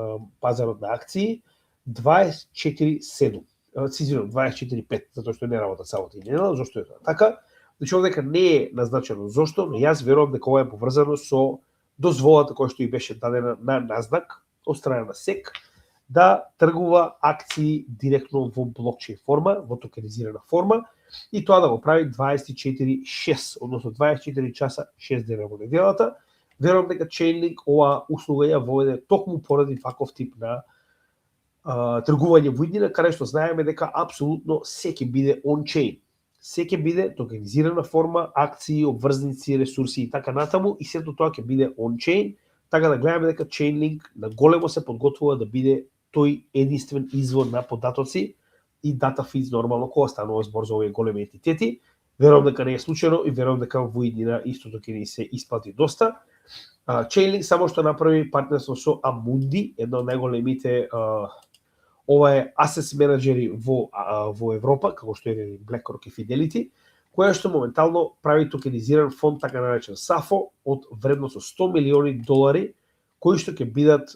пазарот на акции 24/7. 24/5, затоа што не работат сабота и недела. Зошто е тоа така? Значи, овдека не е назначено зошто, но јас верувам дека ова е поврзано со дозволата која што и беше дадена на Nasdaq од страна на SEC да тргува акции директно во блокчейн форма, во токенизирана форма, и тоа да го прави 24/6, односно 24 часа 6 дена во неделата. Верувам дека Chainlink ова услуга ја воведе токму поради ваков тип на тргување во иднина, каде што знаеме дека апсолутно се ќе биде on-chain. Се ќе биде токенизирана форма, акции, обврзници, ресурси и така натаму, и сето тоа ќе биде on-chain, така да гледаме дека Chainlink на големо се подготвува да биде тој единствен извор на податоци и data feeds нормално кога станува збор за овие големи entiteti. Верувам дека не е случајно и верувам дека во иднина истото ќе ни се исплати доста. Chainlink само што направи партнерство со Amundi, една од најголемите ова е асет менеджери во Европа, како што е BlackRock и Fidelity, која што моментално прави токенизиран фонд, така наречен SAFO, од вредност од $100 милиони, кои што ќе бидат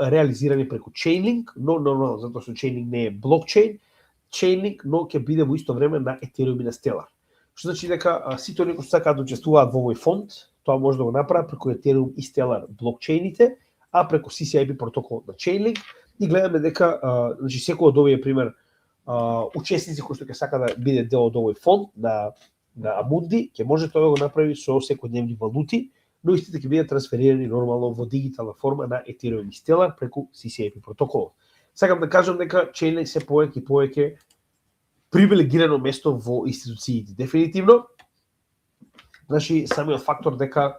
реализирани преку Chainlink, но затоа што Chainlink не е блокчейн, Chainlink, но ќе биде во исто време на Ethereum и на Stellar. Што значи дека сите оние кои сакаат да учествуваат во овој фонд, тоа може да го направат преку Ethereum и Stellar блокчейните, а преку CCIP протокол на Chainlink. И гледаме дека значи секој од овие пример учесници кои што ќе сака да биде дел од овој фонд на Amundi, ќе може тоа да го направи со секојдневни валути, но истите ќе бидат трансферирани нормално во дигитална форма на Ethereum и Stellar преку CCIP протокол. Сакам да кажам дека Chainlink се повеќе и повеќе привилегирано место во институциите. Дефинитивно. Значи, самиот фактор дека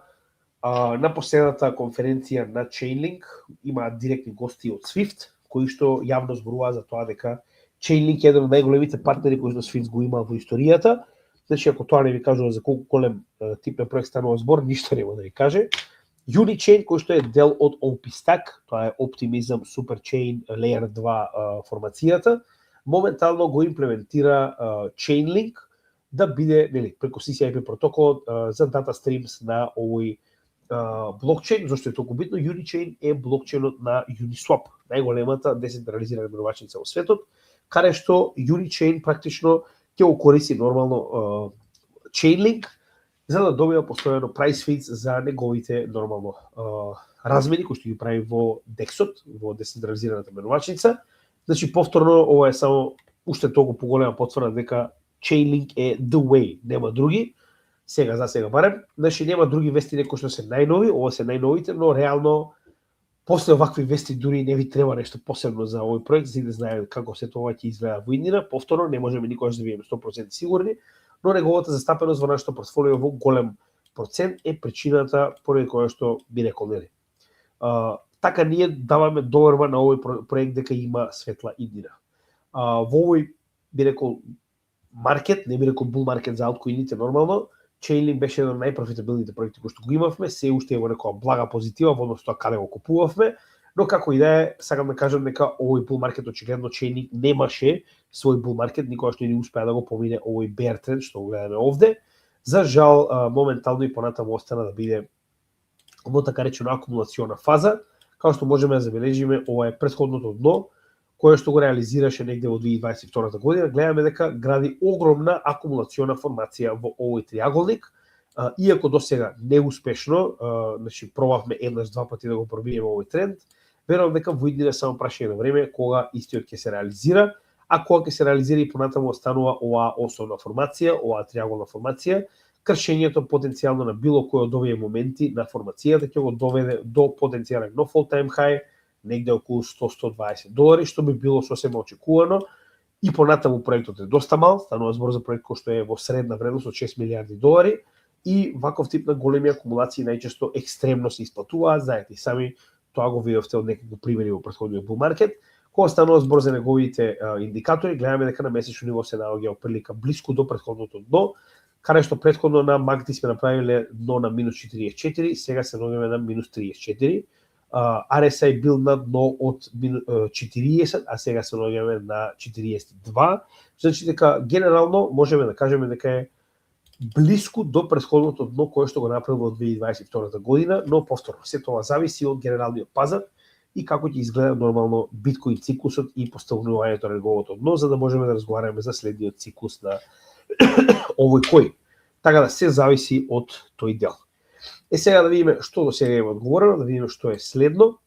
на последната конференција на Chainlink имаат директни гости од Swift, кои што јавно зборуваа за тоа дека Chainlink е еден од најголемите партнери кои што Swift го има во историјата. Значи, ако тоа не ви кажува за колку голем тип на проект станува збор, ништо нема да ви каже. Unichain, кој што е дел од OP-Stack, тоа е Optimism Superchain Layer 2 формацијата, моментално го имплементира Chainlink да биде преку CCIP протокол за data streams на овој блокчейн. Зошто е толку битно? Unichain е блокчейнот на Uniswap, најголемата децентрализирана менувачница во светот, каде што Unichain практично ќе го користи нормално Chainlink за да добива постојано price feeds за неговите нормално размени кои што ги прави во DEX-от, во децентрализираната менувачница. Значи, повторно, ова е само уште толку поголема потврда дека Chainlink е the way, нема други. За сега барем. Значи, нема други вести кои што се најнови, ова се најновите, но реално после овакви вести дури не ви треба нешто посебно за овој проект, за да знаеме како се тоа ќе изгледа во иднина. Повторно, не можеме никогаш да бидеме 100% сигурни, но неговата застапеност во нашето портфолио во голем процент е причината поради која што би рекол, нели. Така ние даваме доверба на овој проект дека има светла иднина. Во овој би рекол маркет, не би рекол bull маркет за алткоините нормално, Chainlink беше еден од најпрофитабилните проекти кои што го имавме, се уште е во некоја блага позитива во однос тоа каде го купувавме, но како и да е, сакам да кажам дека овој bull маркет очигледно Chainlink немаше свој bull маркет, никогаш не успеа да го помине овој bear trend што го гледаме овде. За жал, моментално и понатаму остана да биде во така речена акумулациона фаза. Како што можеме да забележиме, ова е претходното дно, кое што го реализираше негде во 2022 година. Гледаме дека гради огромна акумулациона формација во овој триаголник. Иако до сега неуспешно, значи пробавме еднаш два пати да го пробиеме овој тренд, верувам дека во иднина само прашање на време кога истиот ќе се реализира, а кога ќе се реализира и понатаму останува оваа основна формација, оваа триаголна формација, кршењето потенцијално на било кој од овие моменти на формацијата ќе го доведе до потенцијален нов all-time high, негде околу $100-120, што би било сосема очекувано. И понатаму проектот е доста мал, станува збор за проект кој што е во средна вредност од $6 милиарди, и ваков тип на големи акумулации најчесто екстремно се исплатуваат, знаете и сами, тоа го видовте од неколку примери во претходниот bull market. Кога станува збор за неговите индикатори, гледаме дека на месечно ниво се наоѓа прилика блиску до претходното дно, каде што претходно на MACD сме направиле дно на минус 44, сега се наоѓаме на минус 34. RSI бил на дно од 40, а сега се наоѓаме на 42. Значи дека генерално можеме да кажеме дека е блиску до претходното дно кое што го направил во 2022 година, но повторно се тоа зависи од генералниот пазар и како ќе изгледа нормално биткоин циклусот и поставувањето на неговото дно, за да можеме да разговараме за следниот циклус на овој коин. Така да се зависи од тој дел. Сега да видиме што до сега е одговорено, да видиме што е следно.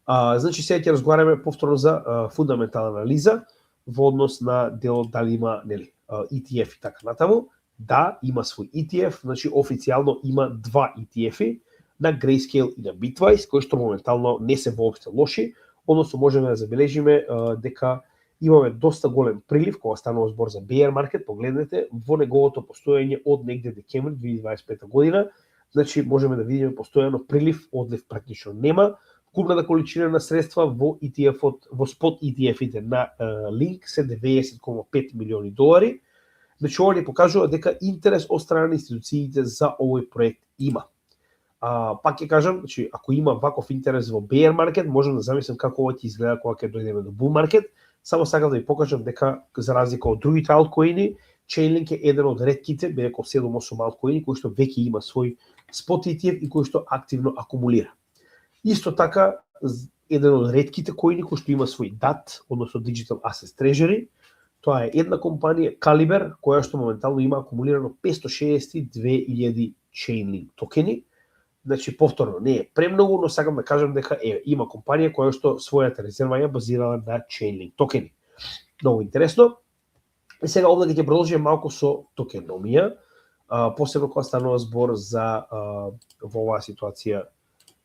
Значи сега ќе разговараме повторно за фундаментална анализа во однос на делот дали има, нели, ETF и така натаму. Да, има свој ETF, значи официјално има два ETF-и на Grayscale и на Bitwise, кои што моментално не се воопшто лоши, односно можеме да забележиме дека имаме доста голем прилив кога станува збор за bear market, погледнете во неговото постоење од негде декември 2025 година, значи можеме да видиме постојано прилив, одлив практично нема. Купната количина на средства во ETF-от, во спот ETF-ите на Link се $90,5 милиони. Значи ова ни покажува дека интерес од страна на институциите за овој проект има. Пак ќе кажам, значи ако има ваков интерес во bear market, можам да замислам како ова ќе изгледа кога ќе дојдеме до bull market. Само сакам да ви покажам дека за разлика од другите алткоини, Chainlink е еден од ретките, би рекол 7-8 алткоини кои што веќе има свој спот ETF и кои што активно акумулира. Исто така, еден од ретките коини кои што има свој DAT, односно Digital Asset Treasury, тоа е една компанија, Caliber, која што моментално има акумулирано 562,000 Chainlink токени. Значи, повторно, не е премногу, но сакам да кажам дека има компанија која што својата резерва ја базирала на Chainlink токени. Много интересно. И сега овде ќе продолжиме малку со токеномија, посебно кога станува збор за во оваа ситуација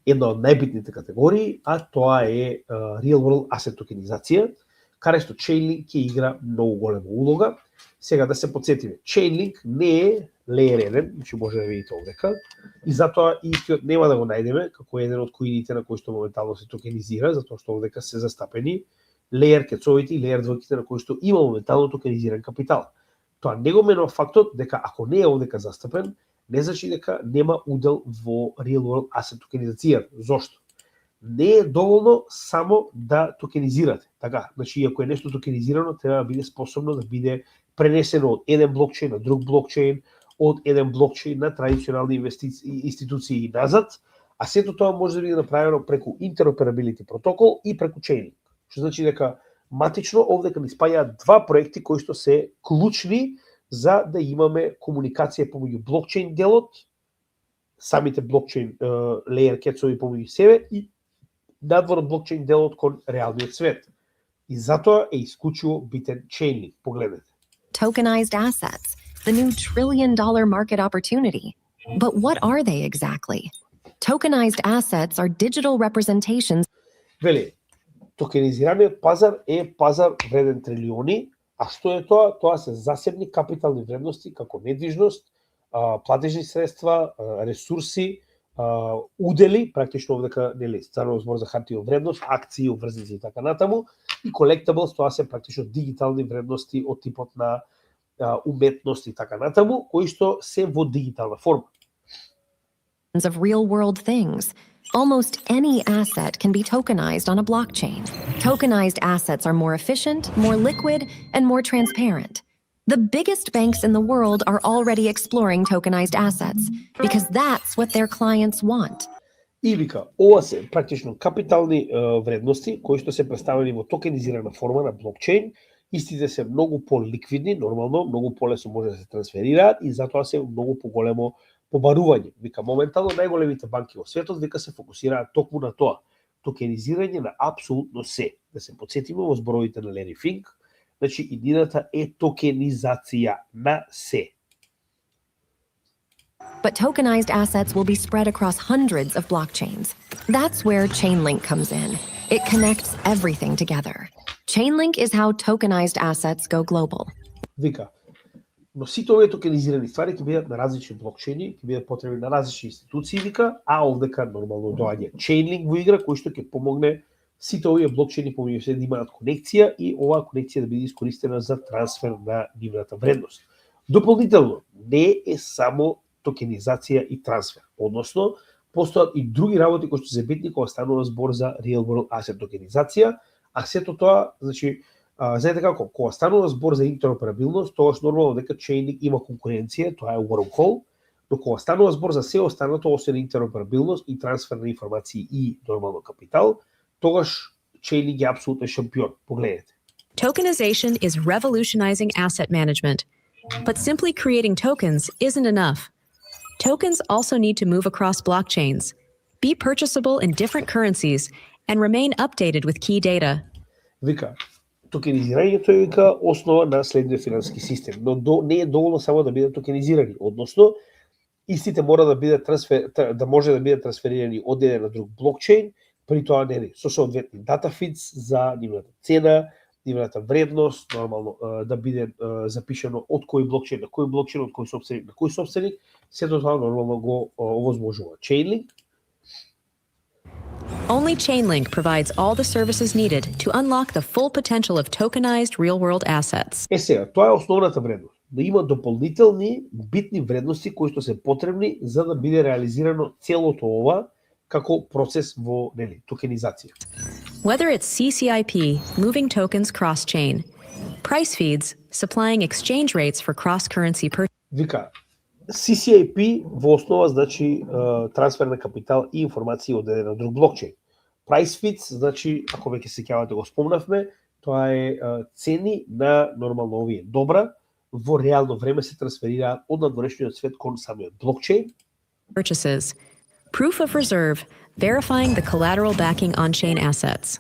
една од најбитните категории, а тоа е Real World Asset токенизација, каде што Chainlink ќе игра многу голема улога. Сега да се подсетиме, Chainlink не е Layer 1, значи може да видите овдека, и затоа истиот нема да го најдеме како еден од коините на кои што моментално се токенизира, затоа што овдека се застапени Layer кецовите и Layer 2 на кои што има моментално токенизиран капитал. Тоа не го менува фактот дека ако не е овдека застапен, не значи дека нема удел во Real World Asset токенизација. Зошто? Не е доволно само да токенизирате. Така, значи ако е нешто токенизирано, треба да биде способно да биде пренесено од еден блокчейн на друг блокчейн, од еден блокчейн на традиционални институции и назад, а сето тоа може да биде направено преку Interoperability протокол и преку Chainlink. Што значи дека матично овдека ни спаѓаат два проекти кои што се клучни за да имаме комуникација помеѓу блокчейн делот, самите блокчейн layer кецови помеѓу себе и надвор од блокчейн делот кон реалниот свет. И затоа е исклучиво битен Chainlink. Погледнете. Tokenized assets, the new trillion-dollar market opportunity. But what are they exactly? Tokenized assets are digital representations. Вели, токенизираниот пазар е пазар вреден трилиони, а што е тоа? Тоа се засебни капитални вредности како недвижност, платежни средства, ресурси, удели, практично овдека нели станува збор за хартија од вредност, акции, обврзници и така натаму, и collectibles, тоа се практично дигитални вредности од типот на уметност и така натаму, кои што се во дигитална форма. Of real-world things. Almost any asset can be tokenized on a blockchain. Tokenized assets are more efficient, more liquid, and more transparent. The biggest banks in the world are already exploring tokenized assets because that's what their clients want. И вика, ова се практично капитални вредности кои што се представени во токенизирана форма на блокчейн Истите се многу поликвидни, нормално, многу полесно може да се трансферираат и затоа се многу поголемо побарување. Вика, моментално најголемите банки во светот вика се фокусираат токму на тоа, токенизирање на апсолутно се. Да се потсетиме во зборовите на Лери Финк, значи идејата е токенизација на се. But tokenized assets will be spread across hundreds of blockchains. That's where Chainlink comes in. It connects everything together. Chainlink is how tokenized assets go global. Вика, но сите овие токенизирани ствари ќе бидат на различни блокчейни, ќе бидат потребни на различни институции, вика, а овдека нормално доаѓа Chainlink во игра, кој што ќе помогне сите овие блокчейни помеѓу се да имаат конекција и оваа конекција да биде искористена за трансфер на нивната вредност. Дополнително, не е само токенизација и трансфер, односно постојат и други работи кои што се битни кога станува збор за real world asset токенизација, а сето тоа, значи, знаете како, кога станува збор за интероперабилност, тогаш нормално дека Chainlink има конкуренција, тоа е Wormhole, но кога станува збор за се останато, освен интероперабилност и трансфер на информации и нормално капитал, тогаш Chainlink е апсолутен шампион. Погледнете. Tokenization is revolutionizing asset management. But simply creating tokens isn't enough. Tokens also need to move across blockchains, be purchasable in different currencies, and remain updated with key data. Вика, токенизирањето е вика основа на следниот финансиски систем, но не е доволно само да бидат токенизирани, односно истите мора да бидат да може да бидат трансферирани од еден на друг блокчейн, при тоа со соодветни дата фидс за нивната цена, нивната вредност, нормално да биде запишано од кој блокчейн на кој блокчейн, од кој сопственик на кој сопственик, сето тоа нормално го овозможува Chainlink. Only Chainlink provides all the services needed to unlock the full potential of tokenized real-world assets. Сега, тоа е основната вредност. Да има дополнителни битни вредности кои што се потребни за да биде реализирано целото ова како процес во токенизација. Whether it's CCIP, moving tokens cross-chain, price feeds, supplying exchange rates for cross-currency purchases. Вика, CCIP во основа значи трансфер на капитал и информации од еден на друг блокчейн. Price feeds, значи, ако веќе се сеќавате го спомнавме, тоа е цени на нормално овие добра во реално време се трансферираат од надворешниот свет кон самиот блокчейн. Purchases. Proof of reserve, verifying the collateral backing on-chain assets.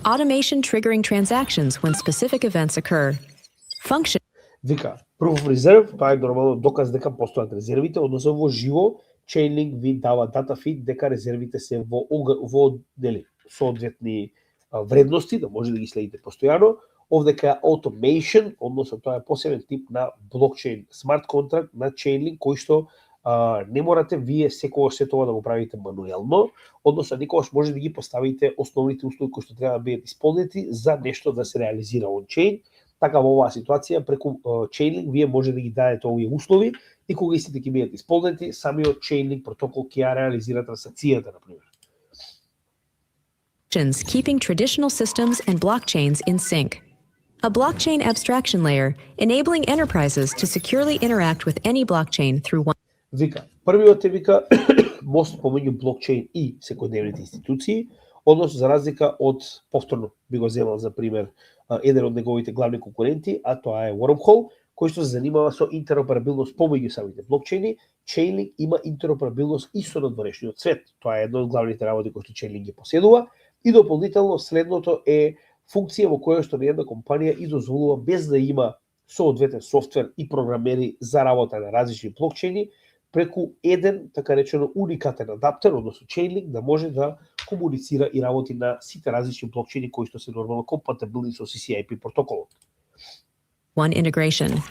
Automation triggering transactions when specific events occur. Function. Вика, Proof of Reserve, тоа е нормално доказ дека постојат резервите, односно во живо Chainlink ви дава дата фид дека резервите се во соодветни вредности, да може да ги следите постојано. Овдека Automation, односно тоа е посебен тип на блокчейн смарт контракт на Chainlink кој што не морате вие секогаш се тоа да го правите мануелно, односно никогаш може да ги поставите основните услови кои што треба да бидат исполнети за нешто да се реализира он-чейн. Така во оваа ситуација преку Chainlink вие може да ги дадете овие услови и кога истите ќе бидат исполнети, самиот Chainlink протокол ќе ја реализира трансакцијата, на пример. Keeping traditional systems and blockchains in sync. A blockchain abstraction layer, enabling enterprises to securely interact with any blockchain through one. Вика, првиот е вика мост помеѓу блокчейн и секојдневните институции, односно за разлика од, повторно би го земал за пример, еден од неговите главни конкуренти, а тоа е Wormhole, кој што се занимава со интероперабилност помеѓу самите блокчейни. Chainlink има интероперабилност и со надворешниот свет. Тоа е една од главните работи кои што Chainlink ги поседува. И дополнително следното е функција во која што една компанија и дозволува без да има соодветен софтвер и програмери за работа на различни блокчейни, преку еден, така речено, уникатен адаптер, односно Chainlink, да може да комуницира и работи на сите различни блокчейни кои што се нормално компатибилни со CCIP протоколот. One integration.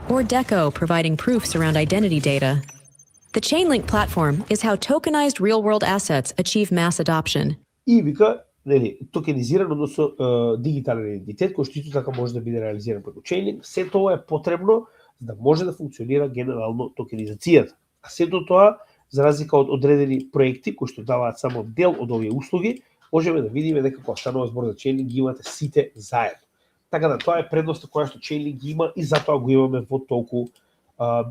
Or DECO providing proofs around identity data. The Chainlink platform is how tokenized real-world assets achieve mass adoption. И вика, токенизиран, односно дигитален идентитет, кој што исто така може да биде реализиран преку Chainlink. Се тоа е потребно за да може да функционира генерално токенизацијата. А сето тоа, за разлика од одредени проекти кои што даваат само дел од овие услуги, можеме да видиме дека кога станува збор за Chainlink ги имате сите заедно. Така да тоа е предноста која што Chainlink ги има и затоа го имаме во толку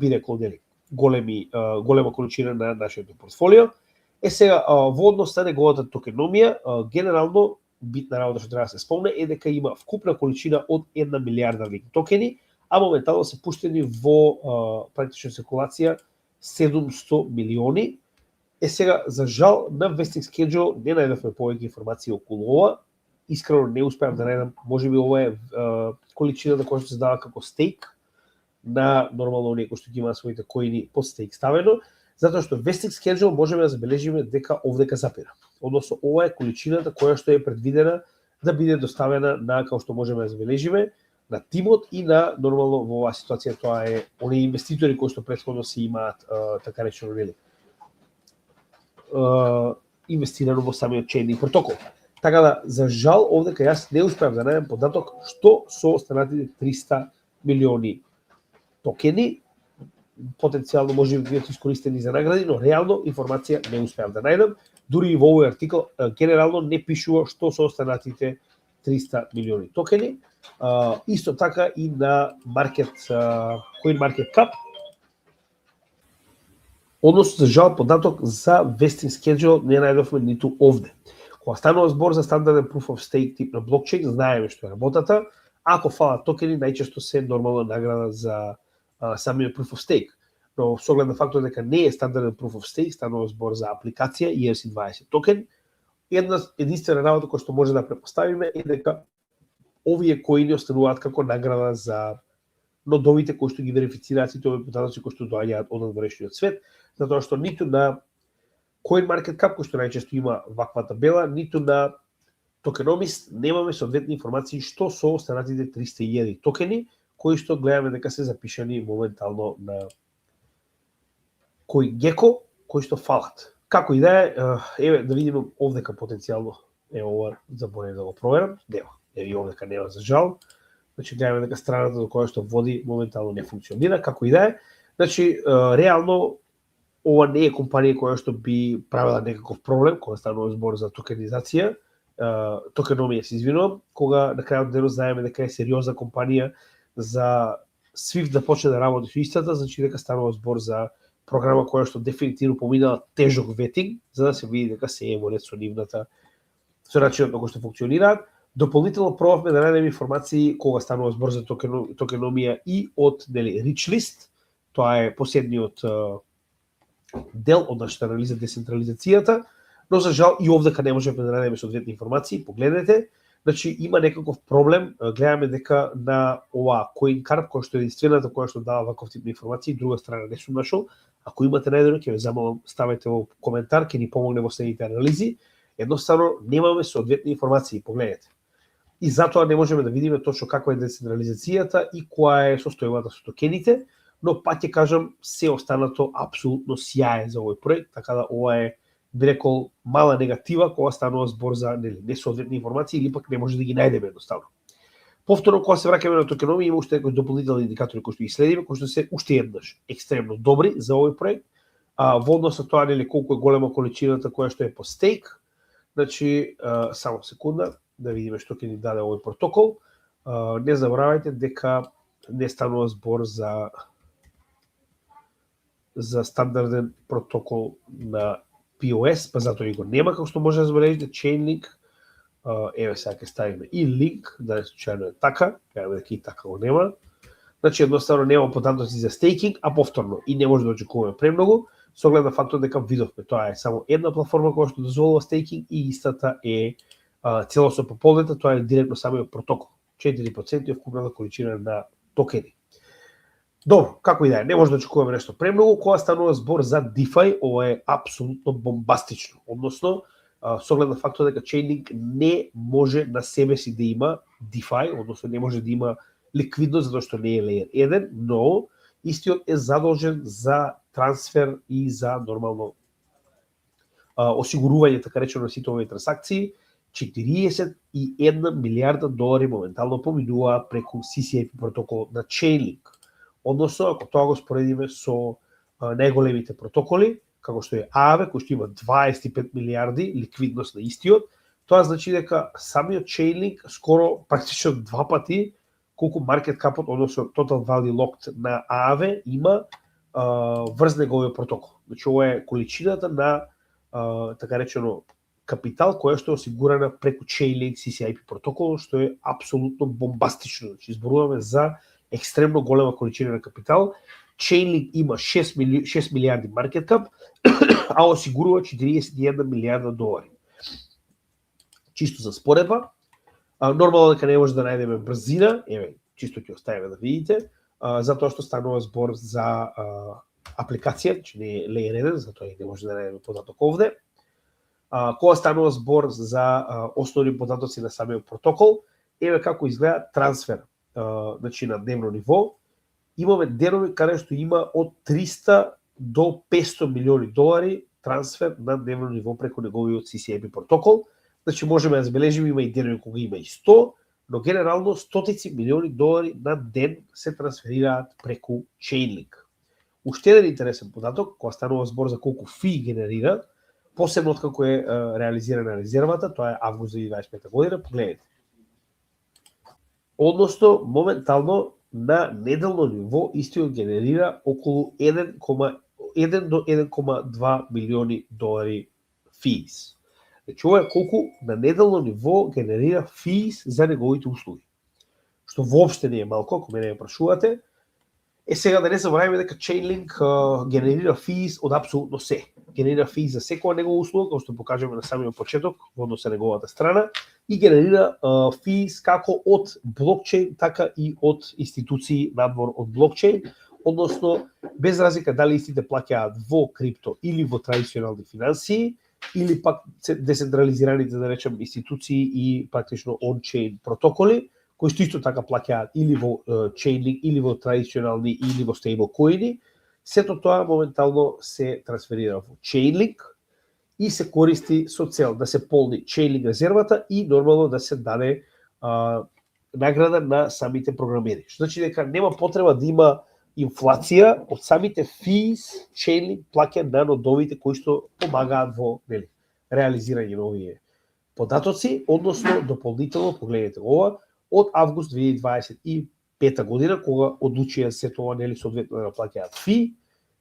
би рекол голема количина на нашето портфолио. Сега во однос на неговата токеномија, генерално битна работа што треба да се спомне е дека има вкупна количина од 1 милиарда линк токени, а моментално се пуштени во практична циркулација 700 милиони. Сега, за жал, на Vesting Schedule не најдовме повеќе информации околу ова. Искрено не успеав да најдам, можеби ова е количината која што се дава како стейк на нормално оние кои што ги имаат своите коини под стейк ставено, затоа што Vesting Schedule можеме да забележиме дека овдека запира. Односно, ова е количината која што е предвидена да биде доставена на, како што можеме да забележиме, на тимот и на, нормално, во оваа ситуација тоа е оние инвеститори кои што претходно си имаат, така речено, инвестирано во самиот Chainlink протокол. Така да, за жал, овдека јас не успеав да најдам податок што со останатите 300 милиони токени, потенцијално може би бидат искористени за награди, но реално информација не успеав да најдам. Дури и во овој артикл генерално не пишува што со останатите 300 милиони токени. Исто така и на CoinMarketCap. Односно, за жал, податок за Vesting Schedule не најдовме ниту овде. Кога станува збор за стандарден Proof of Stake тип на блокчейн, знаеме што е работата. Ако фалат токени, најчесто се нормална награда за самиот Proof of Stake. Но со оглед на фактот дека не е стандарден Proof of Stake, станува збор за апликација ERC20 токен. Единствена работа која што може да препоставиме е дека овие коини остануваат како награда за нодовите кои што ги верифицираат сите овие податоци кои што доаѓаат од надворешниот свет, затоа што ниту на CoinMarketCap, кој што најчесто има ваква табела, ниту на Tokenomist немаме соодветни информации што со останатите 300.000 токени, кои што гледаме дека се запишани моментално на CoinGecko, кои што фалат. Како и да е, еве да видиме овдека потенцијално, ова заборев да го проверам, нема. И овдека нема за жал. Значи гледаме дека страната до која што води моментално не функционира, како и да е. Значи реално ова не е компанија која што би правила некаков проблем кога станува збор за токенизација, токеномија се извинувам, кога на крајот денот знаеме дека е сериозна компанија за Swift да почне да работи со истата, значи дека станува збор за програма која што дефинитивно поминала тежок ветинг, за да се види дека се е во ред со нивната, со начинот на кој што функционираат. Дополнително пробавме да најдеме информации кога станува збор за токеномија и од Richlist, тоа е последниот дел од нашата анализа децентрализацијата, но за жал и овдека не можеме да најдеме соодветни информации. Погледнете, значи има некаков проблем, гледаме дека на ова CoinCarp, кој што е единствената која што дава ваков тип информации, друга страна не сум нашол. Ако имате најдено, ќе ве замолам, ставете во коментар, ќе ни помогне во следните анализи. Едноставно немаме соодветни информации, погледнете. И затоа не можеме да видиме точно каква е децентрализацијата и која е состојбата со токените, но пак ќе кажам, се останато апсолутно сјае за овој проект, така да ова е, би рекол, мала негатива кога станува збор за несоодветни информации или пак не може да ги најдеме едноставно. Повторно, кога се враќаме на токеномија, има уште некои дополнителни индикатори кои што ги следиме, кои што се уште еднаш екстремно добри за овој проект. Во однос на тоа, колку е голема количината која што е по стейк, значи, само секунда, да видиме што ќе ни даде овој протокол. Не заборавајте дека не станува збор за стандарден протокол на POS, па затоа и го нема, како што може да забележите, Chainlink. Еве сега ќе ставиме и линк, да не случајно е така, кажеме дека и така го нема. Значи, едноставно нема податоци за стейкинг, а повторно и не може да очекуваме премногу, со оглед на фактот дека видовме, тоа е само една платформа која што дозволува стейкинг и истата е целосно пополнета, тоа е директно самиот протокол. 4% е вкупната количина на токени. Добро, како и да е, не може да очекуваме нешто премногу, кога станува збор за DeFi, ова е апсолутно бомбастично. Односно, со оглед на фактот дека Chainlink не може на себе си да има DeFi, односно не може да има ликвидност затоа што не е Layer 1, но истиот е задолжен за трансфер и за нормално осигурување, така речено, на сите овие трансакции. 41 милиарда долари моментално поминуваа преку CCIP протокол на Chainlink. Односно, ако тоа го споредиме со најголемите протоколи, како што е Aave, кој што има 25 милиарди ликвидност на истиот, тоа значи дека самиот Chainlink скоро практично 2 пати колку market cap-от, односно total value locked на Aave има врз неговиот протокол. Значи ова е количината на така речено капитал која што е осигурана преку Chainlink CCIP протокол, што е апсолутно бомбастично. Значи зборуваме за екстремно голема количина на капитал. Chainlink има 6 милиарди market cap, а осигурува 41 милиарда долари. Чисто за споредба, нормално дека не може да најдеме брзина, чисто ќе оставиме да видите, затоа што станува збор за апликација, че не е Layer 1, затоа и не може да најдеме податок овде. Кога станува збор за основни податоци на самиот протокол, како изгледа трансфер, значи на дневно ниво. Имаме денови каде што има од 300 до 500 милиони долари трансфер на дневно ниво преку неговиот CCIP протокол. Значи можеме да забележиме има и денови кога има и 100, но генерално стотици милиони долари на ден се трансферираат преку Chainlink. Уште еден интересен податок, кога станува збор за колку фи генерира, посебно откако е реализирана резервата, тоа е август 2025 година, погледнете. Односно, моментално на неделно ниво истиот генерира околу 1 до 1,2 милиони долари физ. Значи, ова е колку на неделно ниво генерира физ за неговите услуги. Што воопште не е малко, ако мене ја прашувате. Сега да не забораваме дека Chainlink генерира физ од апсолутно се. Генерира физ за секоја негова услуга, како што покажеме на самиот почеток, во однос на неговата страна, и генерира физ како од блокчейн, така и од институции надвор од блокчейн, односно без разлика дали истите плаќаат во крипто или во традиционални финансии, или пак децентрализираните, да речем, институции и практично он-чейн протоколи, кои што исто така плаќаат или во Chainlink, или во традиционални, или во стейблкоини. Сето тоа моментално се трансферира во Chainlink и се користи со цел да се полни Chainlink резервата и нормално да се даде награда на самите програмери. Што значи дека нема потреба да има инфлација од самите физ Chainlink плаќа на нодовите кои што помагаат во реализирање на овие податоци, односно дополнително, погледнете ова, од август 2025 година, кога одлучија се тоа, соодветно да плаќаат фи,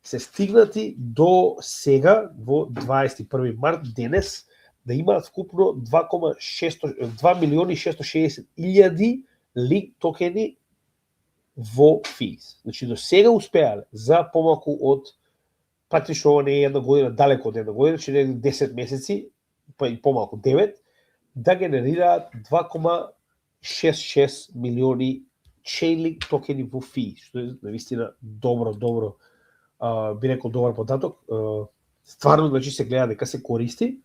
се стигнати до сега, во 21 март, денес, да имаат вкупно 2.660.000 линк токени во физ. Значи, до сега успеале за помалку од, практично ова не е една година, далеко од една година, че не е 10 месеци, па и помалку 9, да генерираат 2.66 милиони Chainlink токени во фи, што е навистина добро, би рекол добар податок. Стварно, значи, се гледа дека се користи.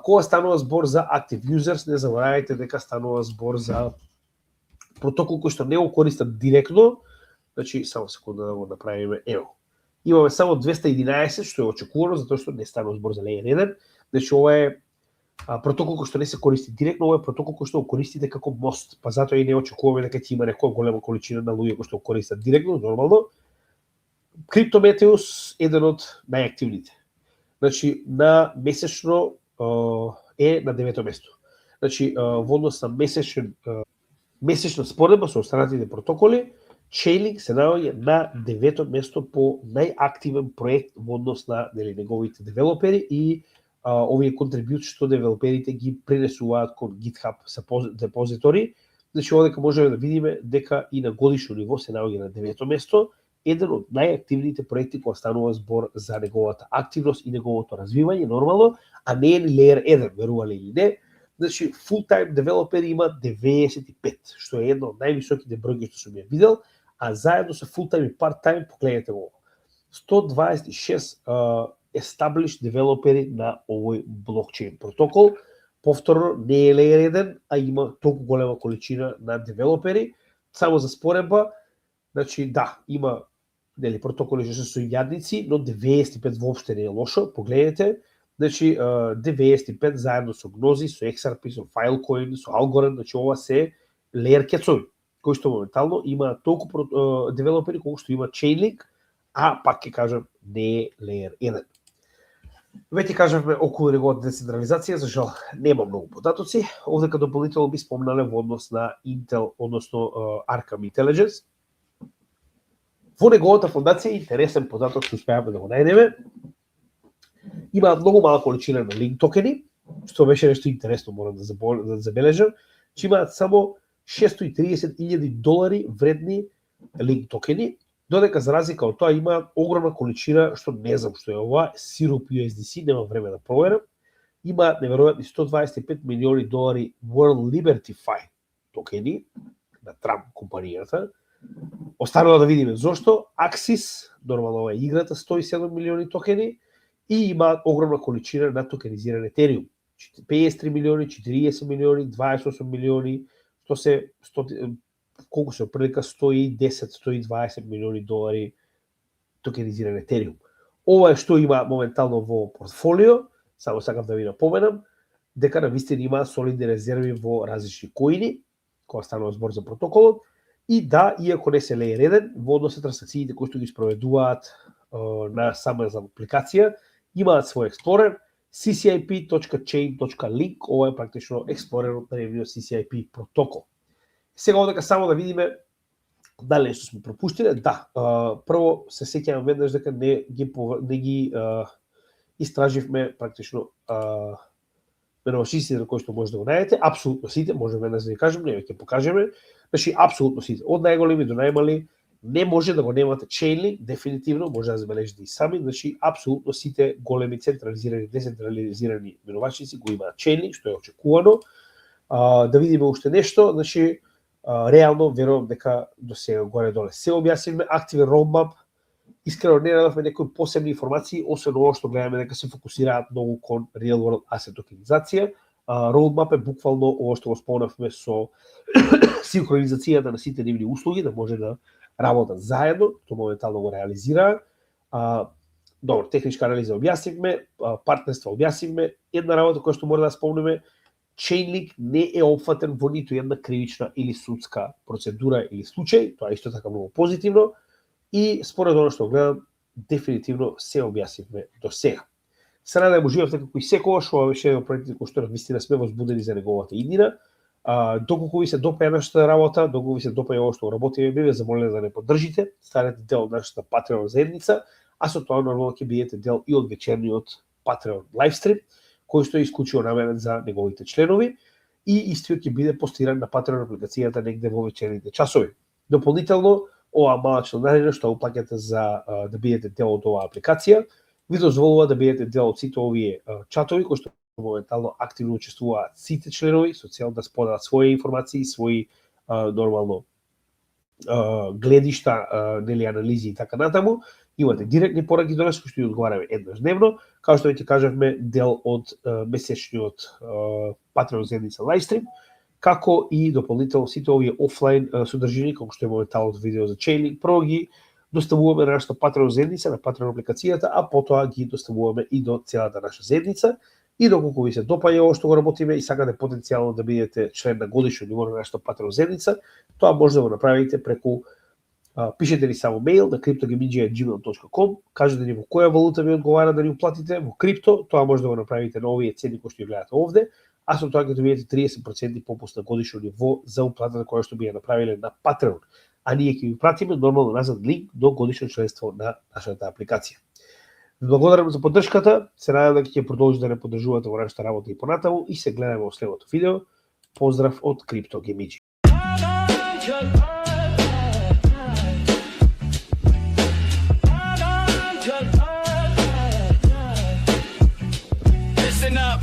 Кога станува збор за active users, не заборавајте дека станува збор за протокол кој што не го користат директно. Значи, само секунда да го направиме, ево. Имаме само 211, што е очекувано, затоа што не станува збор за Layer 1. Значи, ова е протокол кој што не се користи директно, ова е протокол кој што го користите како мост. Па затоа и не очекуваме дека ќе има некоја голема количина на луѓе кои што го користат директно, нормално. CryptoMeteus е еден од најактивните. Значи, на месечно е на 9-то место. Значи, во однос на месечна споредба со останатите протоколи, Chainlink се наоѓа на 9-то место по најактивен проект во однос на неговите девелопери и овие контрибути што девелоперите ги пренесуваат кон GitHub депозитори. Значи, овде можеме да видиме дека и на годишно ниво се наоѓа на 9-то место, еден од најактивните проекти кога станува збор за неговата активност и неговото развивање, нормално, а не е Layer 1, верувале или не. Значи, full-time девелопери има 95, што е едно од највисоките бројки што сум ја видел, а заедно со full-time и part-time, погледнете го, 126 established девелопери на овој блокчейн протокол. Повторно, не е Layer 1, а има толку голема количина на девелопери. Само за споредба, значи, да, има протоколи што се сојадници, но 95 воопште не е лошо, погледнете. Значи, 95 заедно со Gnosis, со XRP, со Filecoin, со Algorand, значи ова се Layer кецови, кои што моментално има толку девелопери колку што има Chainlink, а пак ќе кажам, не е Layer 1. Веќе кажавме околу неговата децентрализација, за жал нема многу податоци. Овде како дополнително би спомнале во однос на Intel, односно Arkham Intelligence. Во неговата фондација интересен податок што успеавме да го најдеме. Има многу мала количина на линк токени, што беше нешто интересно, морам да забележам, че имаат само $630,000 вредни линк токени, додека за разлика од тоа има огромна количина, што не знам што е ова, сируп USDC, нема време да проверам, имаат неверојатни $125 милиони World Liberty Fi токени на Трамп компанијата. Останува да видиме зошто. Axis, нормално ова е играта, 107 милиони токени и имаат огромна количина на токенизиран Ethereum. 53 милиони, 40 милиони, 28 милиони, што се колку се прилика 110-120 милиони долари токенизиран Ethereum. Ова е што има моментално во портфолио, само сакам да ви напоменам, дека навистина има солидни резерви во различни коини, кога станува збор за протоколот, и да, иако не се Layer 1, во однос на трансакциите кои што ги спроведуваат на сама апликација, имаат свој експлорер, ccip.chain.link, ова е практично експлорерот на нивниот CCIP протокол. Сега одека само да видиме дали нешто сме пропуштиле. Да, прво се сеќавам веднаш дека не ги истраживме практично менувачиците на кои што може да го најдете, апсолутно сите, може веднаш да ви кажем, не ќе покажеме, значи апсолутно сите, од најголеми до најмали, не може да го немате Chainlink, дефинитивно, може да забележите и сами, значи апсолутно сите големи централизирани, децентрализирани менувачици го имаат Chainlink, што е очекувано. Да видиме уште нешто, значи реално верувам дека до сега горе-доле се објаснивме. Active Roadmap, искрено не дадовме некои посебни информации, освен ова што гледаме дека се фокусираат многу кон Real World Asset токенизација. Roadmap е буквално ова што го спомнавме со синхронизацијата на сите нивни услуги, да може да работат заедно, тоа моментално го реализираа. Добро, техничка анализа објаснивме, партнерство објаснивме. Една работа која што мора да спомнеме, Chainlink не е опфатен во ниту една кривична или судска процедура или случај, тоа е исто така многу позитивно и според оно што гледам, дефинитивно се објаснивме до сега. Се надевам уживавте како и секогаш, ова беше еден проект кој што навистина сме возбудени за неговата иднина. Доколку ви се допаја нашата работа, доколку ви се допаја ова што го работиме, би ве замолено да не поддржите, станете дел од нашата Patreon заедница, а со тоа нормално ќе бидете дел и од вечерниот Patreon лайвстрим, кој што е исклучиво наменет за неговите членови и истиот ќе биде постиран на Patreon апликацијата негде во вечерните часови. Дополнително, ова мала членарина што уплаќате за да бидете дел од оваа апликација, ви дозволува да бидете дел од сите овие чатови кои што моментално активно учествуваат сите членови со цел да споделат своји информации, своји нормално гледишта, нели анализи и така натаму. Имате директни пораки до нас кои што ја одговараме еднаш дневно, како што веќе кажавме, дел од месечниот Patreon заедница лайвстрим, како и дополнително сите овие офлайн содржини, како што е моменталното видео за Chainlink, прво ги доставуваме на нашата Patreon заедница, на Patreon апликацијата, а потоа ги доставуваме и до целата наша заедница. И доколку ви се допаѓа ова што го работиме и сакате потенцијално да бидете член на годишно ниво на нашата Patreon заедница, тоа може да го направите преку пишете ни само мејл на cryptogaming@gmail.com, кажете ни во која валута ви одговара да ни уплатите во крипто, тоа може да го направите на овие цени кои што ги гледате овде, а со тоа ќе добиете 30% попуст на годишно ниво за уплатата која што би ја направиле на Patreon. А ние ќе ви пратиме нормално назад линк до годишно членство на нашата апликација. Благодарам за поддршката, се надевам дека ќе продолжите да не поддржувате во нашата работа и понатаму и се гледаме во следното видео. Поздрав од Crypto Gaming. Listen up,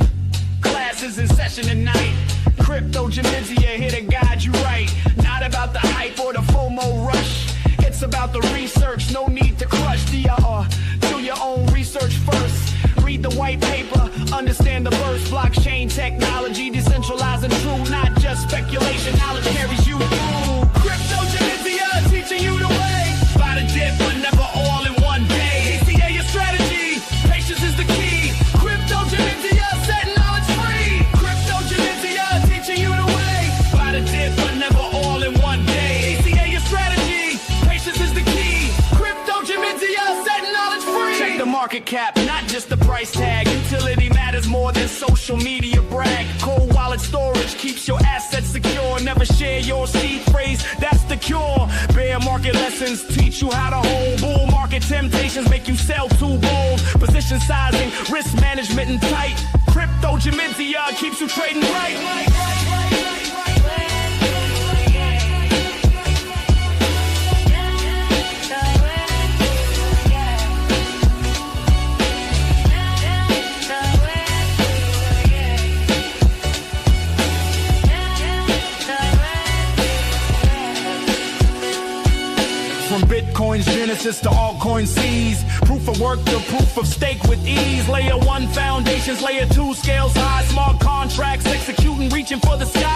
classes in session tonight. Crypto Jamizia here to guide you right. Not about the hype or the FOMO rush. It's about the research, no need to crush. Do your own research first. Read the white paper, understand the verse. Blockchain technology, decentralized and true, not just speculation. Knowledge carries you through. Crypto Jamizia teaching you the way. By the dip, but never all in one day. ACA your strategy, patience is the key. Crypto Jamizia setting knowledge free. Crypto Jamizia teaching you the way. By the dip, but never all in one day. ACA your strategy, patience is the key. Crypto Jamizia setting knowledge free. Check the market cap, not just the price tag. Utility matters more than social media brag. Cold wallet storage keeps your assets secure. Never share your seed phrase, that's the cure. Bear market lessons teach you how to hold. Bull market temptations make you sell too bold. Position sizing, risk management and tight. Crypto Jamizia keeps you trading right. From Bitcoin's genesis to altcoin C's, proof of work to proof of stake with ease. Layer 1 foundations, layer 2 scales high, smart contracts executing, reaching for the sky.